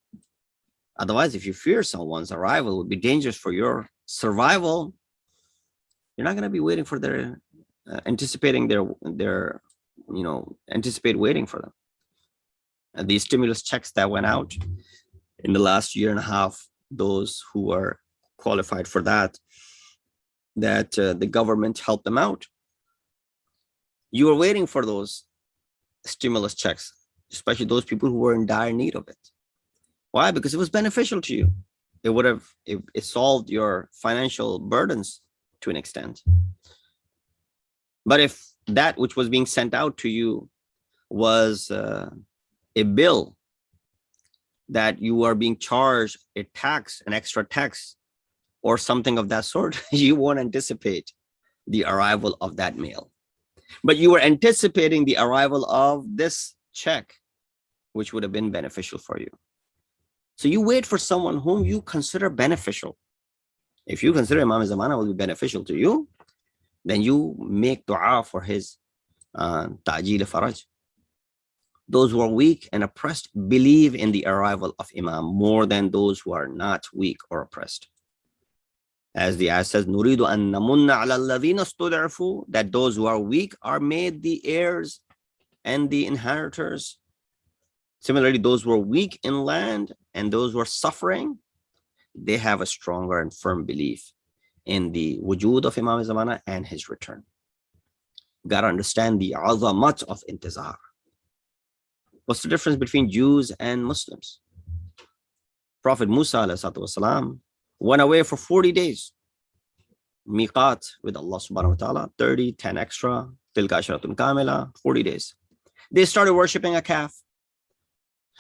Otherwise, if you fear someone's arrival would be dangerous for your survival, you're not going to be waiting for their, anticipating their, anticipate waiting for them. And these stimulus checks that went out in the last year and a half, those who were qualified for that the government helped them out. You were waiting for those stimulus checks, especially those people who were in dire need of it. Why? Because it was beneficial to you. It solved your financial burdens to an extent. But if that which was being sent out to you was a bill that you are being charged a tax, an extra tax, or something of that sort, you won't anticipate the arrival of that mail. But you were anticipating the arrival of this check, which would have been beneficial for you. So you wait for someone whom you consider beneficial. If you consider Imam Zamana will be beneficial to you, then you make dua for his ta'jil faraj. Those who are weak and oppressed believe in the arrival of Imam more than those who are not weak or oppressed. As the ayah says, Nuridu an namunna ala alladhina stud'afu, that those who are weak are made the heirs and the inheritors. Similarly, those who are weak in land and those who are suffering, they have a stronger and firm belief in the wujud of Imam Zamana and his return. Got to understand the azamat of intizar. What's the difference between Jews and Muslims? Prophet Musa والسلام, went away for 40 days. Miqat with Allah subhanahu wa ta'ala, 30, 10 extra, tilka asharatun kamila, 40 days. They started worshipping a calf.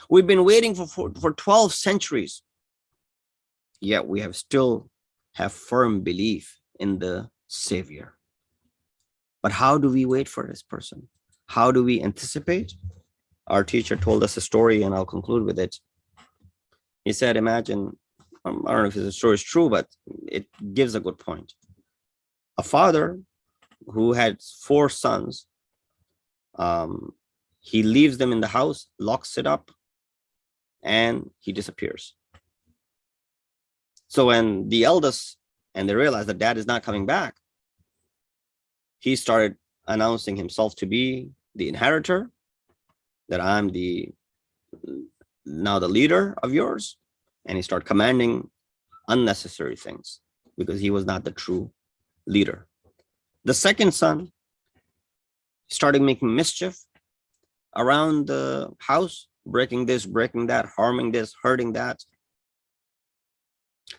We've been waiting for 12 centuries. Yet we still have firm belief in the Savior. But how do we wait for this person? How do we anticipate? Our teacher told us a story, and I'll conclude with it. He said, imagine, I don't know if the story is true, but it gives a good point. A father who had 4 sons, he leaves them in the house, locks it up, and he disappears. So when the eldest, and they realized that dad is not coming back, he started announcing himself to be the inheritor, that I'm now the leader of yours. And he started commanding unnecessary things because he was not the true leader. The second son started making mischief around the house, breaking this, breaking that, harming this, hurting that.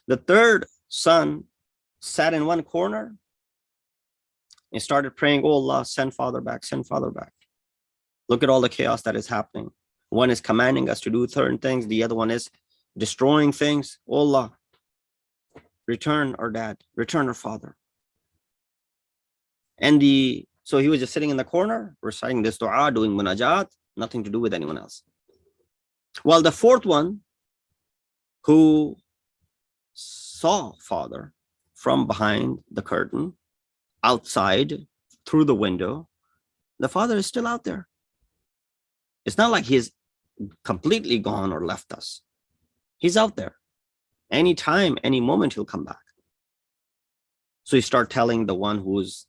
The third son sat in one corner and started praying, oh Allah, send father back, send father back. Look at all the chaos that is happening. One is commanding us to do certain things. The other one is destroying things. Oh Allah, return our dad, return our father. And so he was just sitting in the corner, reciting this dua, doing munajat, nothing to do with anyone else. While the fourth one, who saw father from behind the curtain, outside, through the window, the father is still out there. It's not like he's completely gone or left us. He's out there. Anytime, any moment, he'll come back. So you start telling the one who's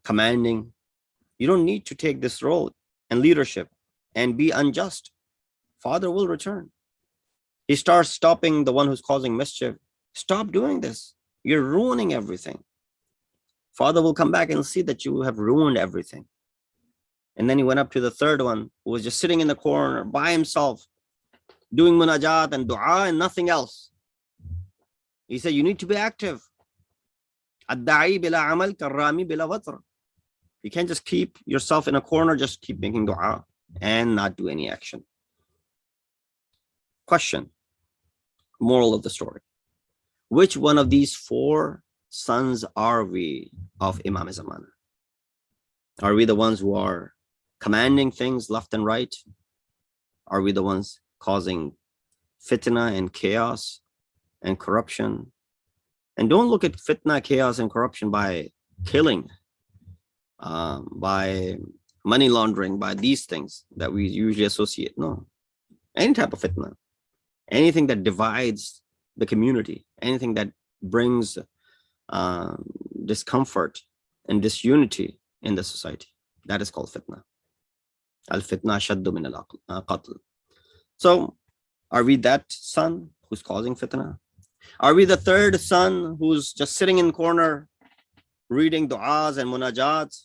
commanding, you don't need to take this role and leadership and be unjust. Father will return. He starts stopping the one who's causing mischief. Stop doing this. You're ruining everything. Father will come back and see that you have ruined everything. And then he went up to the third one who was just sitting in the corner by himself, doing munajat and dua and nothing else. He said, you need to be active. Ad-da'i bila amal karrami bila watr. You can't just keep yourself in a corner, just keep making dua and not do any action. Question, moral of the story. Which one of these 4 sons are we of Imam Zamana? Are we the ones who are commanding things left and right? Are we the ones causing fitna and chaos and corruption? And don't look at fitna, chaos, and corruption by killing, by money laundering, by these things that we usually associate. No. Any type of fitna, anything that divides the community, anything that brings discomfort and disunity in the society, that is called fitna. Al-fitna shaddu min al-qatl. So are we that son who's causing fitna? Are we the third son who's just sitting in the corner reading du'as and munajats,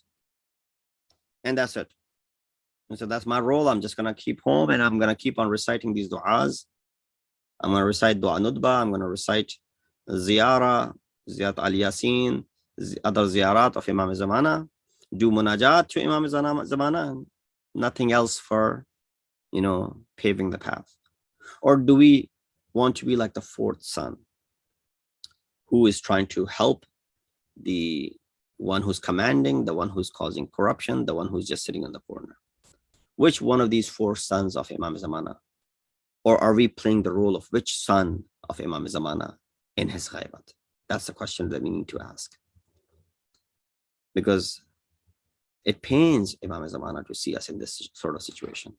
and that's it? And so that's my role. I'm just going to keep home and I'm going to keep on reciting these du'as. I'm going to recite dua nudba. I'm going to recite ziyara, ziyat al-yasin, other ziyarat of Imam Zamana, do munajat to Imam Zamana, and nothing else for, paving the path. Or do we want to be like the fourth son, who is trying to help the one who's commanding, the one who's causing corruption, the one who's just sitting in the corner? Which one of these 4 sons of Imam Zamana Or are we playing the role of which son of Imam Zamana in his ghaibat? That's the question that we need to ask. Because it pains Imam Zamana to see us in this sort of situation.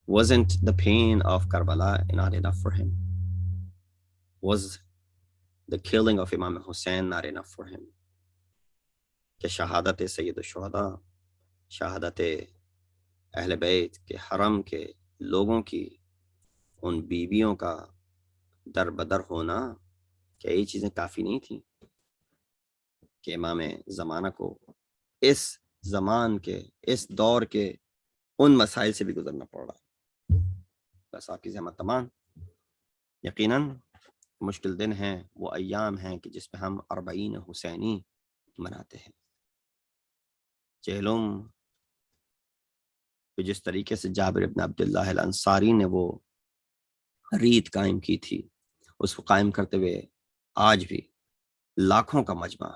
Wasn't the pain of Karbala not enough for him? Was the killing of Imam Hussein not enough for him? کہ شہادت سید الشہداء، شہادت اہل بیت کے حرم کے لوگوں کی، ان بیویوں کا در بدر ہونا، کیا یہ چیزیں کافی نہیں تھیں کہ امام زمانہ کو اس زمان کے، اس دور کے ان مسائل سے بھی گزرنا پڑ رہا ہے؟ بس آپ کی زحمت تمام. یقیناً مشکل دن ہیں، وہ ایام ہیں کہ جس میں ہم اربعین حسینی مناتے ہیں. چہلم جس طریقے سے جابر ابن عبداللہ الانصاری نے وہ ریت قائم کی تھی، اس کو قائم کرتے ہوئے آج بھی لاکھوں کا مجمع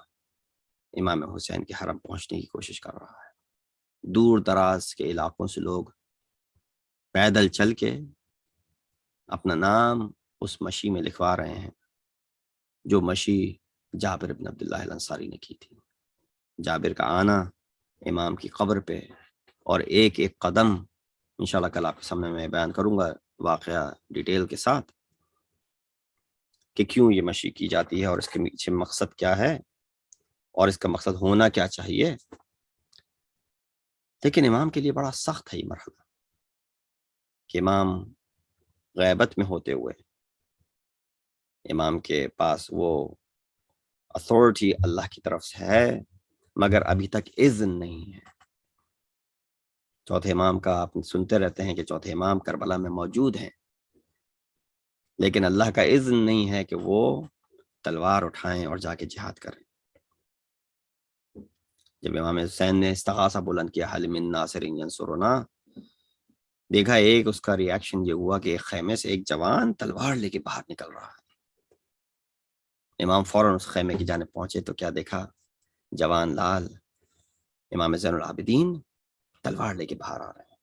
امام حسین کے حرم پہنچنے کی کوشش کر رہا ہے. دور دراز کے علاقوں سے لوگ پیدل چل کے اپنا نام اس مشی میں لکھوا رہے ہیں جو مشی جابر ابن عبداللہ الانصاری نے کی تھی. جابر کا آنا امام کی قبر پہ، اور ایک ایک قدم انشاءاللہ کل آپ کے سامنے میں بیان کروں گا واقعہ ڈیٹیل کے ساتھ کہ کیوں یہ مشی کی جاتی ہے اور اس کے پیچھے مقصد کیا ہے اور اس کا مقصد ہونا کیا چاہیے. لیکن امام کے لیے بڑا سخت ہے یہ مرحلہ کہ امام غیبت میں ہوتے ہوئے، امام کے پاس وہ اتھارٹی اللہ کی طرف سے ہے مگر ابھی تک اذن نہیں ہے. چوتھے امام کا آپ سنتے رہتے ہیں کہ چوتھے امام کربلا میں موجود ہیں، لیکن اللہ کا اذن نہیں ہے کہ وہ تلوار اٹھائیں اور جا کے جہاد کریں. جب امام حسین نے استغاثہ بلند کیا حل من ناصر ینصرنا، دیکھا ایک اس کا ریاکشن یہ ہوا کہ ایک خیمے سے ایک جوان تلوار لے کے باہر نکل رہا ہے. امام فوراً اس خیمے کی جانب پہنچے تو کیا دیکھا؟ جوان لال امام زین العابدین تلوار لے کے باہر آ رہے ہیں.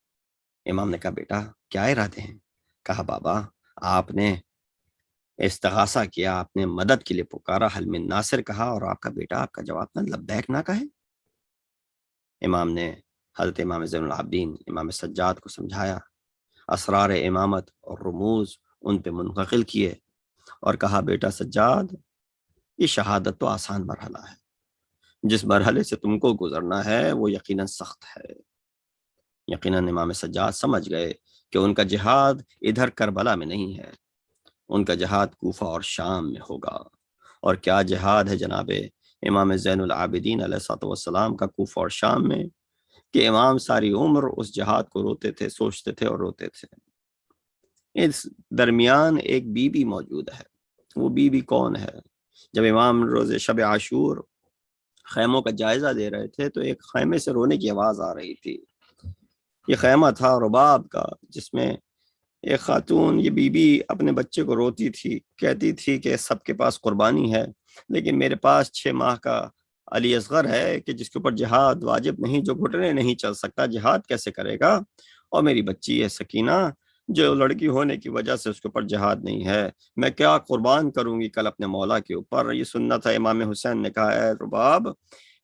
امام نے کہا بیٹا کیا ارادے ہیں؟ کہا بابا آپ نے استغاثہ کیا، آپ نے مدد کے لیے پکارا، حل من ناصر کہا، اور آپ کا بیٹا آپ کا جواب نہ لبیک نہ کہے. امام نے حضرت امام زین العابدین امام سجاد کو سمجھایا، اسرار امامت اور رموز ان پہ منتقل کیے اور کہا بیٹا سجاد یہ شہادت تو آسان مرحلہ ہے، جس مرحلے سے تم کو گزرنا ہے وہ یقیناً سخت ہے. یقیناً امام سجاد سمجھ گئے کہ ان کا جہاد ادھر کربلا میں نہیں ہے، ان کا جہاد کوفہ اور شام میں ہوگا. اور کیا جہاد ہے جناب امام زین العابدین علیہ السلام کا کوفہ اور شام میں کہ امام ساری عمر اس جہاد کو روتے تھے، سوچتے تھے اور روتے تھے. اس درمیان ایک بی بی موجود ہے. وہ بی بی کون ہے؟ جب امام روز شب عاشور خیموں کا جائزہ دے رہے تھے تو ایک خیمے سے رونے کی آواز آ رہی تھی. یہ خیمہ تھا رباب کا، جس میں ایک خاتون یہ بی بی اپنے بچے کو روتی تھی، کہتی تھی کہ سب کے پاس قربانی ہے لیکن میرے پاس 6 ماہ کا علی اصغر ہے کہ جس کے اوپر جہاد واجب نہیں، جو گھٹنے نہیں چل سکتا، جہاد کیسے کرے گا؟ اور میری بچی ہے سکینہ جو لڑکی ہونے کی وجہ سے اس کے اوپر جہاد نہیں ہے، میں کیا قربان کروں گی کل اپنے مولا کے اوپر. یہ سننا تھا. امام حسین نے کہا اے رباب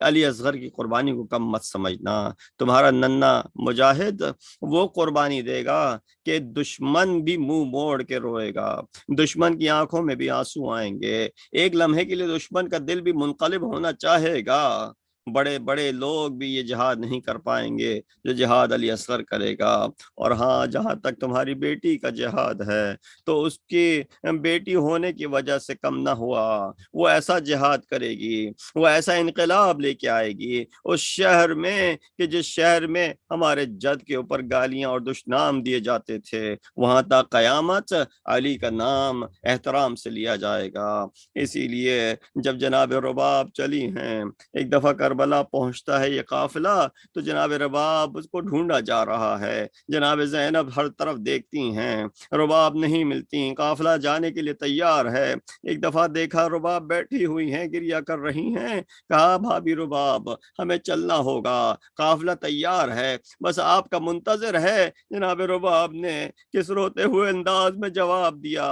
علی اصغر کی قربانی کو کم مت سمجھنا، تمہارا ننا مجاہد وہ قربانی دے گا کہ دشمن بھی منہ موڑ کے روئے گا، دشمن کی آنکھوں میں بھی آنسو آئیں گے، ایک لمحے کے لیے دشمن کا دل بھی منقلب ہونا چاہے گا. بڑے بڑے لوگ بھی یہ جہاد نہیں کر پائیں گے جو جہاد علی اصغر کرے گا. اور ہاں جہاں تک تمہاری بیٹی کا جہاد ہے تو اس کی بیٹی ہونے کی وجہ سے کم نہ ہوا، وہ ایسا جہاد کرے گی، وہ ایسا انقلاب لے کے آئے گی اس شہر میں کہ جس شہر میں ہمارے جد کے اوپر گالیاں اور دشنام دیے جاتے تھے، وہاں تک قیامت علی کا نام احترام سے لیا جائے گا. اسی لیے جب جناب رباب چلی ہیں، ایک دفعہ کا کربلا پہنچتا ہے یہ قافلہ تو جناب رباب اس کو ڈھونڈا جا رہا ہے. جناب زینب ہر طرف دیکھتی ہیں، رباب نہیں ملتی، قافلہ جانے کے لیے تیار ہے. ایک دفعہ دیکھا رباب بیٹھی ہوئی ہیں، گریہ کر رہی ہیں. کہا بھابھی رباب ہمیں چلنا ہوگا، قافلہ تیار ہے، بس آپ کا منتظر ہے. جناب رباب نے کس روتے ہوئے انداز میں جواب دیا،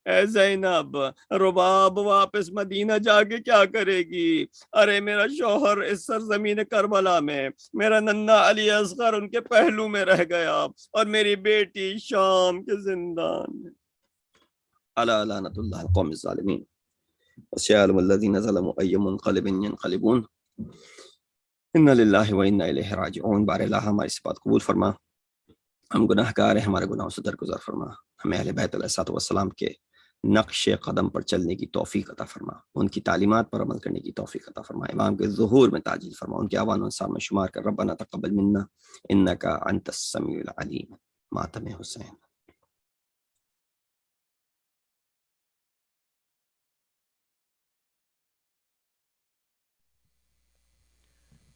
اے زینب، رباب واپس مدینہ جا کے کیا کرے گی؟ ارے میرا شوہر اس سرزمین کربلا میں، میرا ننھا علی اصغر ان کے پہلو میں رہ گیا، اور میری بیٹی شام کے زندان میں. الا لعنت اللہ القوم الظالمین وسيعلم الذين ظلموا أي منقلب ينقلبون ان للہ و انا الیہ راجعون. بار الہ ہماری اس بات قبول فرما، ہم گناہ گار ہیں، ہمارے گناہوں سے درگزر فرما، ہمیں اہل بیت علیہ السلام کے نقش قدم پر چلنے کی توفیق عطا فرما، ان کی تعلیمات پر عمل کرنے کی توفیق عطا فرما، امام کے ظہور میں تعجیل فرما، ان کے اعوان و انصار میں شمار کر. ربنا تقبل منا انک انت السمیع العلیم. ماتم حسین.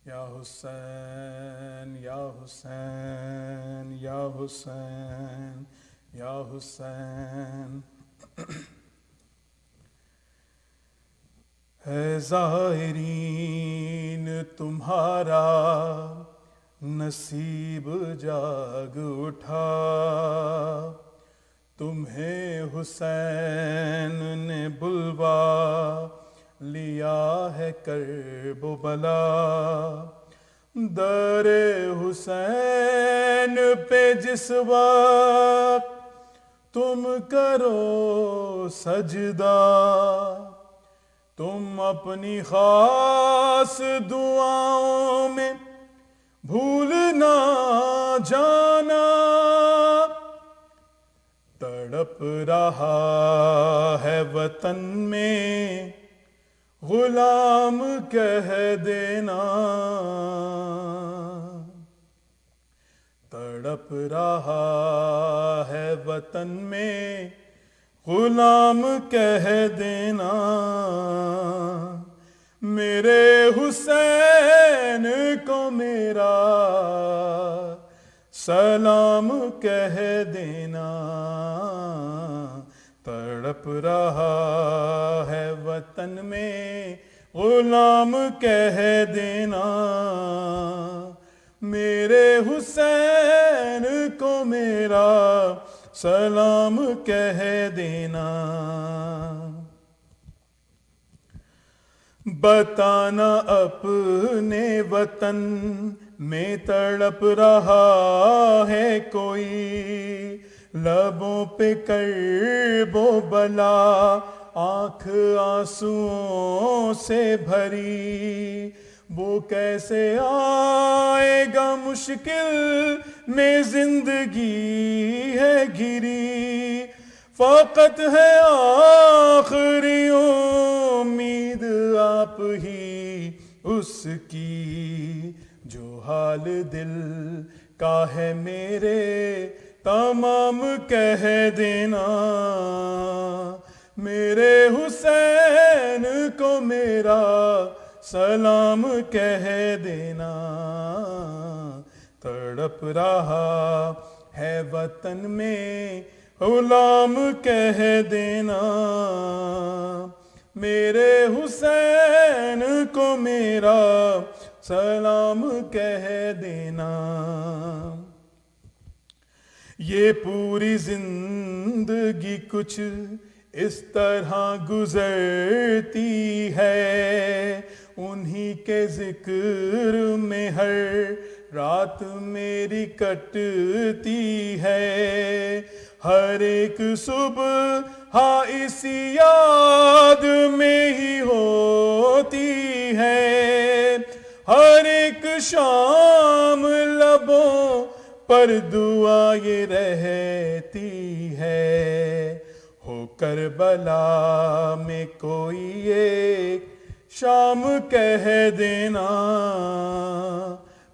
یا حسین یا حسین یا حسین یا حسین. ہے ظاہرین تمہارا نصیب جاگ اٹھا، تمہیں حسین نے بلوا لیا ہے کرب و بلا. در حسین پہ جس وقت تم کرو سجدہ، تم اپنی خاص دعاؤں میں بھول نہ جانا. تڑپ رہا ہے وطن میں غلام کہہ دینا، تڑپ رہا ہے وطن میں غلام کہہ دینا. میرے حسین کو میرا سلام کہہ دینا. تڑپ رہا ہے وطن میں غلام کہہ دینا. میرے حسین کو میرا سلام کہہ دینا. بتانا اپنے وطن میں تڑپ رہا ہے کوئی، لبوں پہ کرب و بلا آنکھ آنسوؤں سے بھری. وہ کیسے آئے گا مشکل میں زندگی ہے گھری، فقط ہے آخری امید آپ ہی اس کی. جو حال دل کا ہے میرے تمام کہہ دینا. میرے حسین کو میرا سلام کہہ دینا. تڑپ رہا ہے وطن میں غلام کہہ دینا. میرے حسین کو میرا سلام کہہ دینا. یہ پوری زندگی کچھ اس طرح گزرتی ہے، انہی کے ذکر میں ہر رات میری کٹتی ہے. ہر ایک صبح اسی یاد میں ہی ہوتی ہے، ہر ایک شام لبوں پر دعا یہ رہتی ہے. ہو کربلا میں کوئی ایک شام کہہ دینا.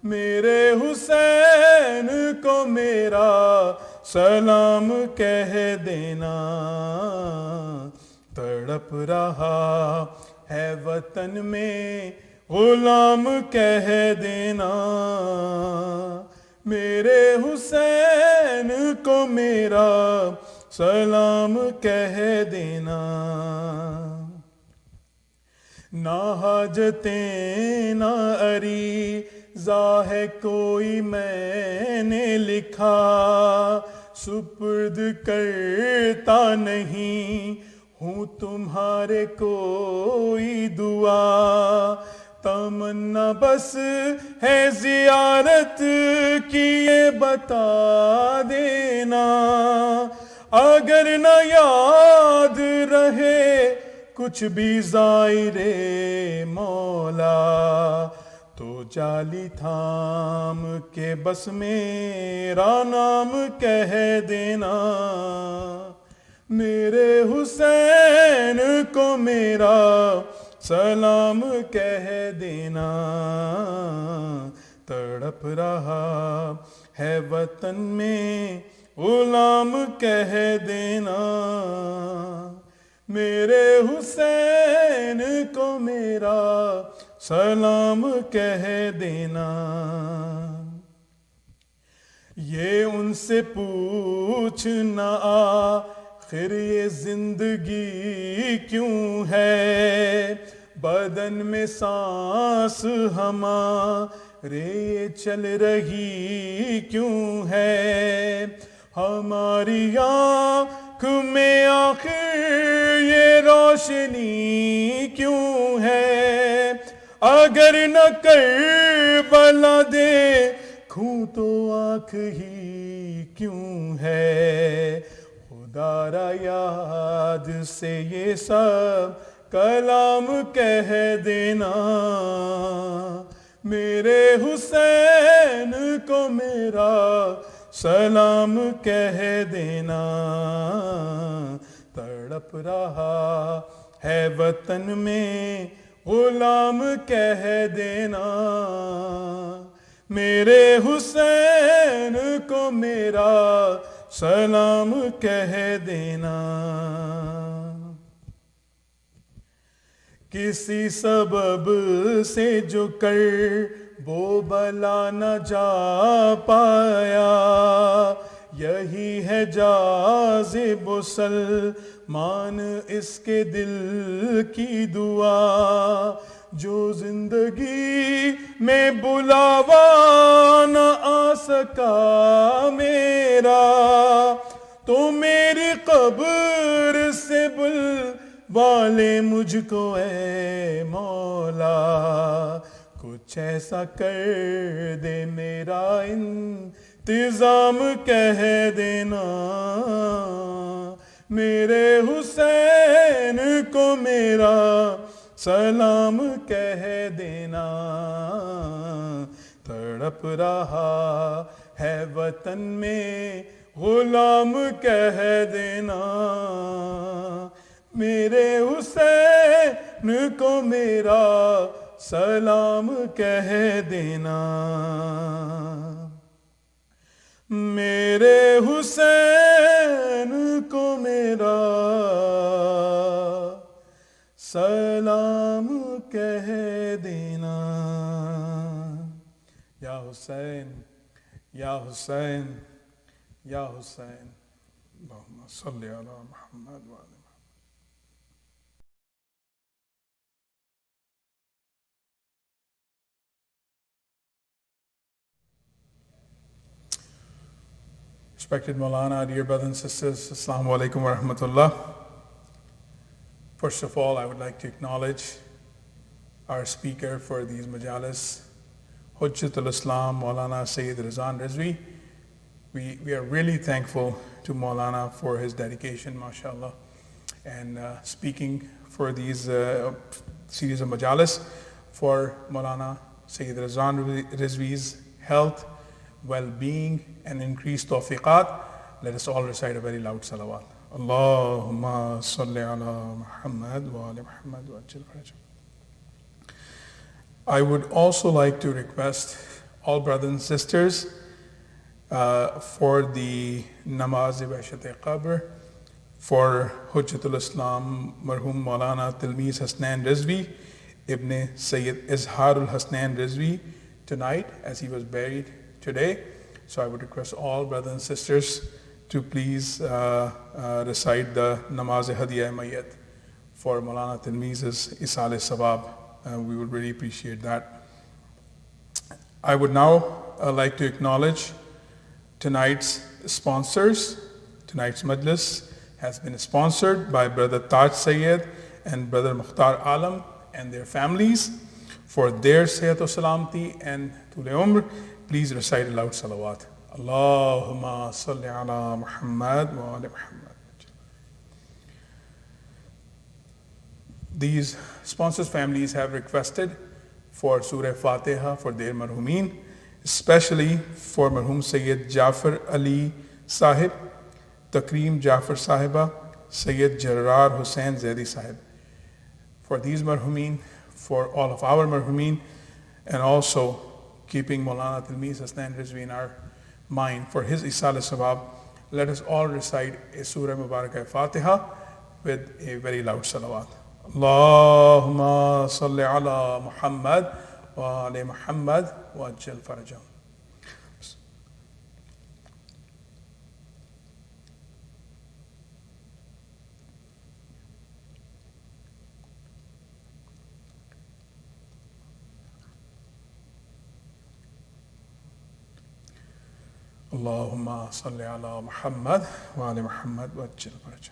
میرے حسین کو میرا سلام کہہ دینا. تڑپ رہا ہے وطن میں غلام کہہ دینا میرے حسین کو میرا سلام کہہ دینا نہ حاجتیں نہ عریضہ ہے کوئی میں نے لکھا سپرد کرتا نہیں ہوں تمہارے کوئی دعا تمنا بس ہے زیارت کی یہ بتا دینا اگر نہ یاد رہے کچھ بھی ظاہر مولا تو جالی تھام کے بس میرا نام کہہ دینا میرے حسین کو میرا سلام کہہ دینا تڑپ رہا ہے وطن میں غلام کہہ دینا میرے حسین کو میرا سلام کہہ دینا یہ ان سے پوچھنا آخر یہ زندگی کیوں ہے بدن میں سانس ہمارے یہ چل رہی کیوں ہے ہماری آنکھ میں آخر یہ روشنی کیوں ہے اگر نہ کربلا دیکھوں تو آنکھ ہی کیوں ہے خدا را یاد سے یہ سب کلام کہہ دینا میرے حسین کو میرا سلام کہہ دینا تڑپ رہا ہے وطن میں غلام کہہ دینا میرے حسین کو میرا سلام کہہ دینا کسی سبب سے جو کر وہ بلا نہ جا پایا یہی ہے جاذب سلمان اس کے دل کی دعا جو زندگی میں بلاوا نہ آ سکا میرا تو میری قبر سے والے مجھ کو اے مولا کچھ ایسا کر دے میرا انتظام کہہ دینا میرے حسین کو میرا سلام کہہ دینا تڑپ رہا ہے وطن میں غلام کہہ دینا میرے حسین کو میرا سلام کہہ دینا میرے حسین کو میرا سلام کہہ دینا یا حسین یا حسین یا حسین اللہم صلی علی محمد وعلی Respected Maulana, dear brothers and sisters, Assalamu alaikum wa rahmatullah. First of all, I would like to acknowledge our speaker for these Majalis, Hujjatul Islam, Maulana Syed Rizwan Rizvi. We are really thankful to Maulana for his dedication, mashallah, and speaking for these series of Majalis for Maulana Syed Rizwan Rizvi's health, well-being, and increased tawfiqat. Let us all recite a very loud salawat. Allahumma salli ala Muhammad wa ala Muhammad wa ajil farajah. I would also like to request all brothers and sisters for the namaz-e-Bahshat Qabr for Hujjatul Islam Marhum Maulana Tilmiz Hasnain Rizvi Ibn Sayyid Izharul Hasnain Rizvi tonight, as he was buried today. So I would request all brothers and sisters to please recite the Namaz Hadiya Mayyat for Maulana Tilmiz's Isal Sabab. We would really appreciate that. I would now like to acknowledge tonight's sponsors. Tonight's Majalis has been sponsored by Brother Taj Syed and Brother Mukhtar Alam and their families. For their Sehat o Salamti and Tule Umr, please recite aloud salawat. Allahumma salli ala Muhammad wa ala Muhammad. These sponsors' families have requested for Surah Fatiha for their marhumeen, especially for marhum Sayyid Jafar Ali Sahib, Takreem Jafar Sahiba, Sayyid Jarrar Hussain Zaidi Sahib. For these marhumeen, for all of our marhumeen, and also keeping Maulana Tilmiz Hasnain Rizvi in our mind for his Isal Sabab, let us all recite a Surah Mubarakah Fatiha with a very loud salawat. Allahumma salli ala Muhammad wa ala Muhammad wa ajjal farajam. Allahumma salli ala Muhammad wa ala Muhammad wa ajjal farajam.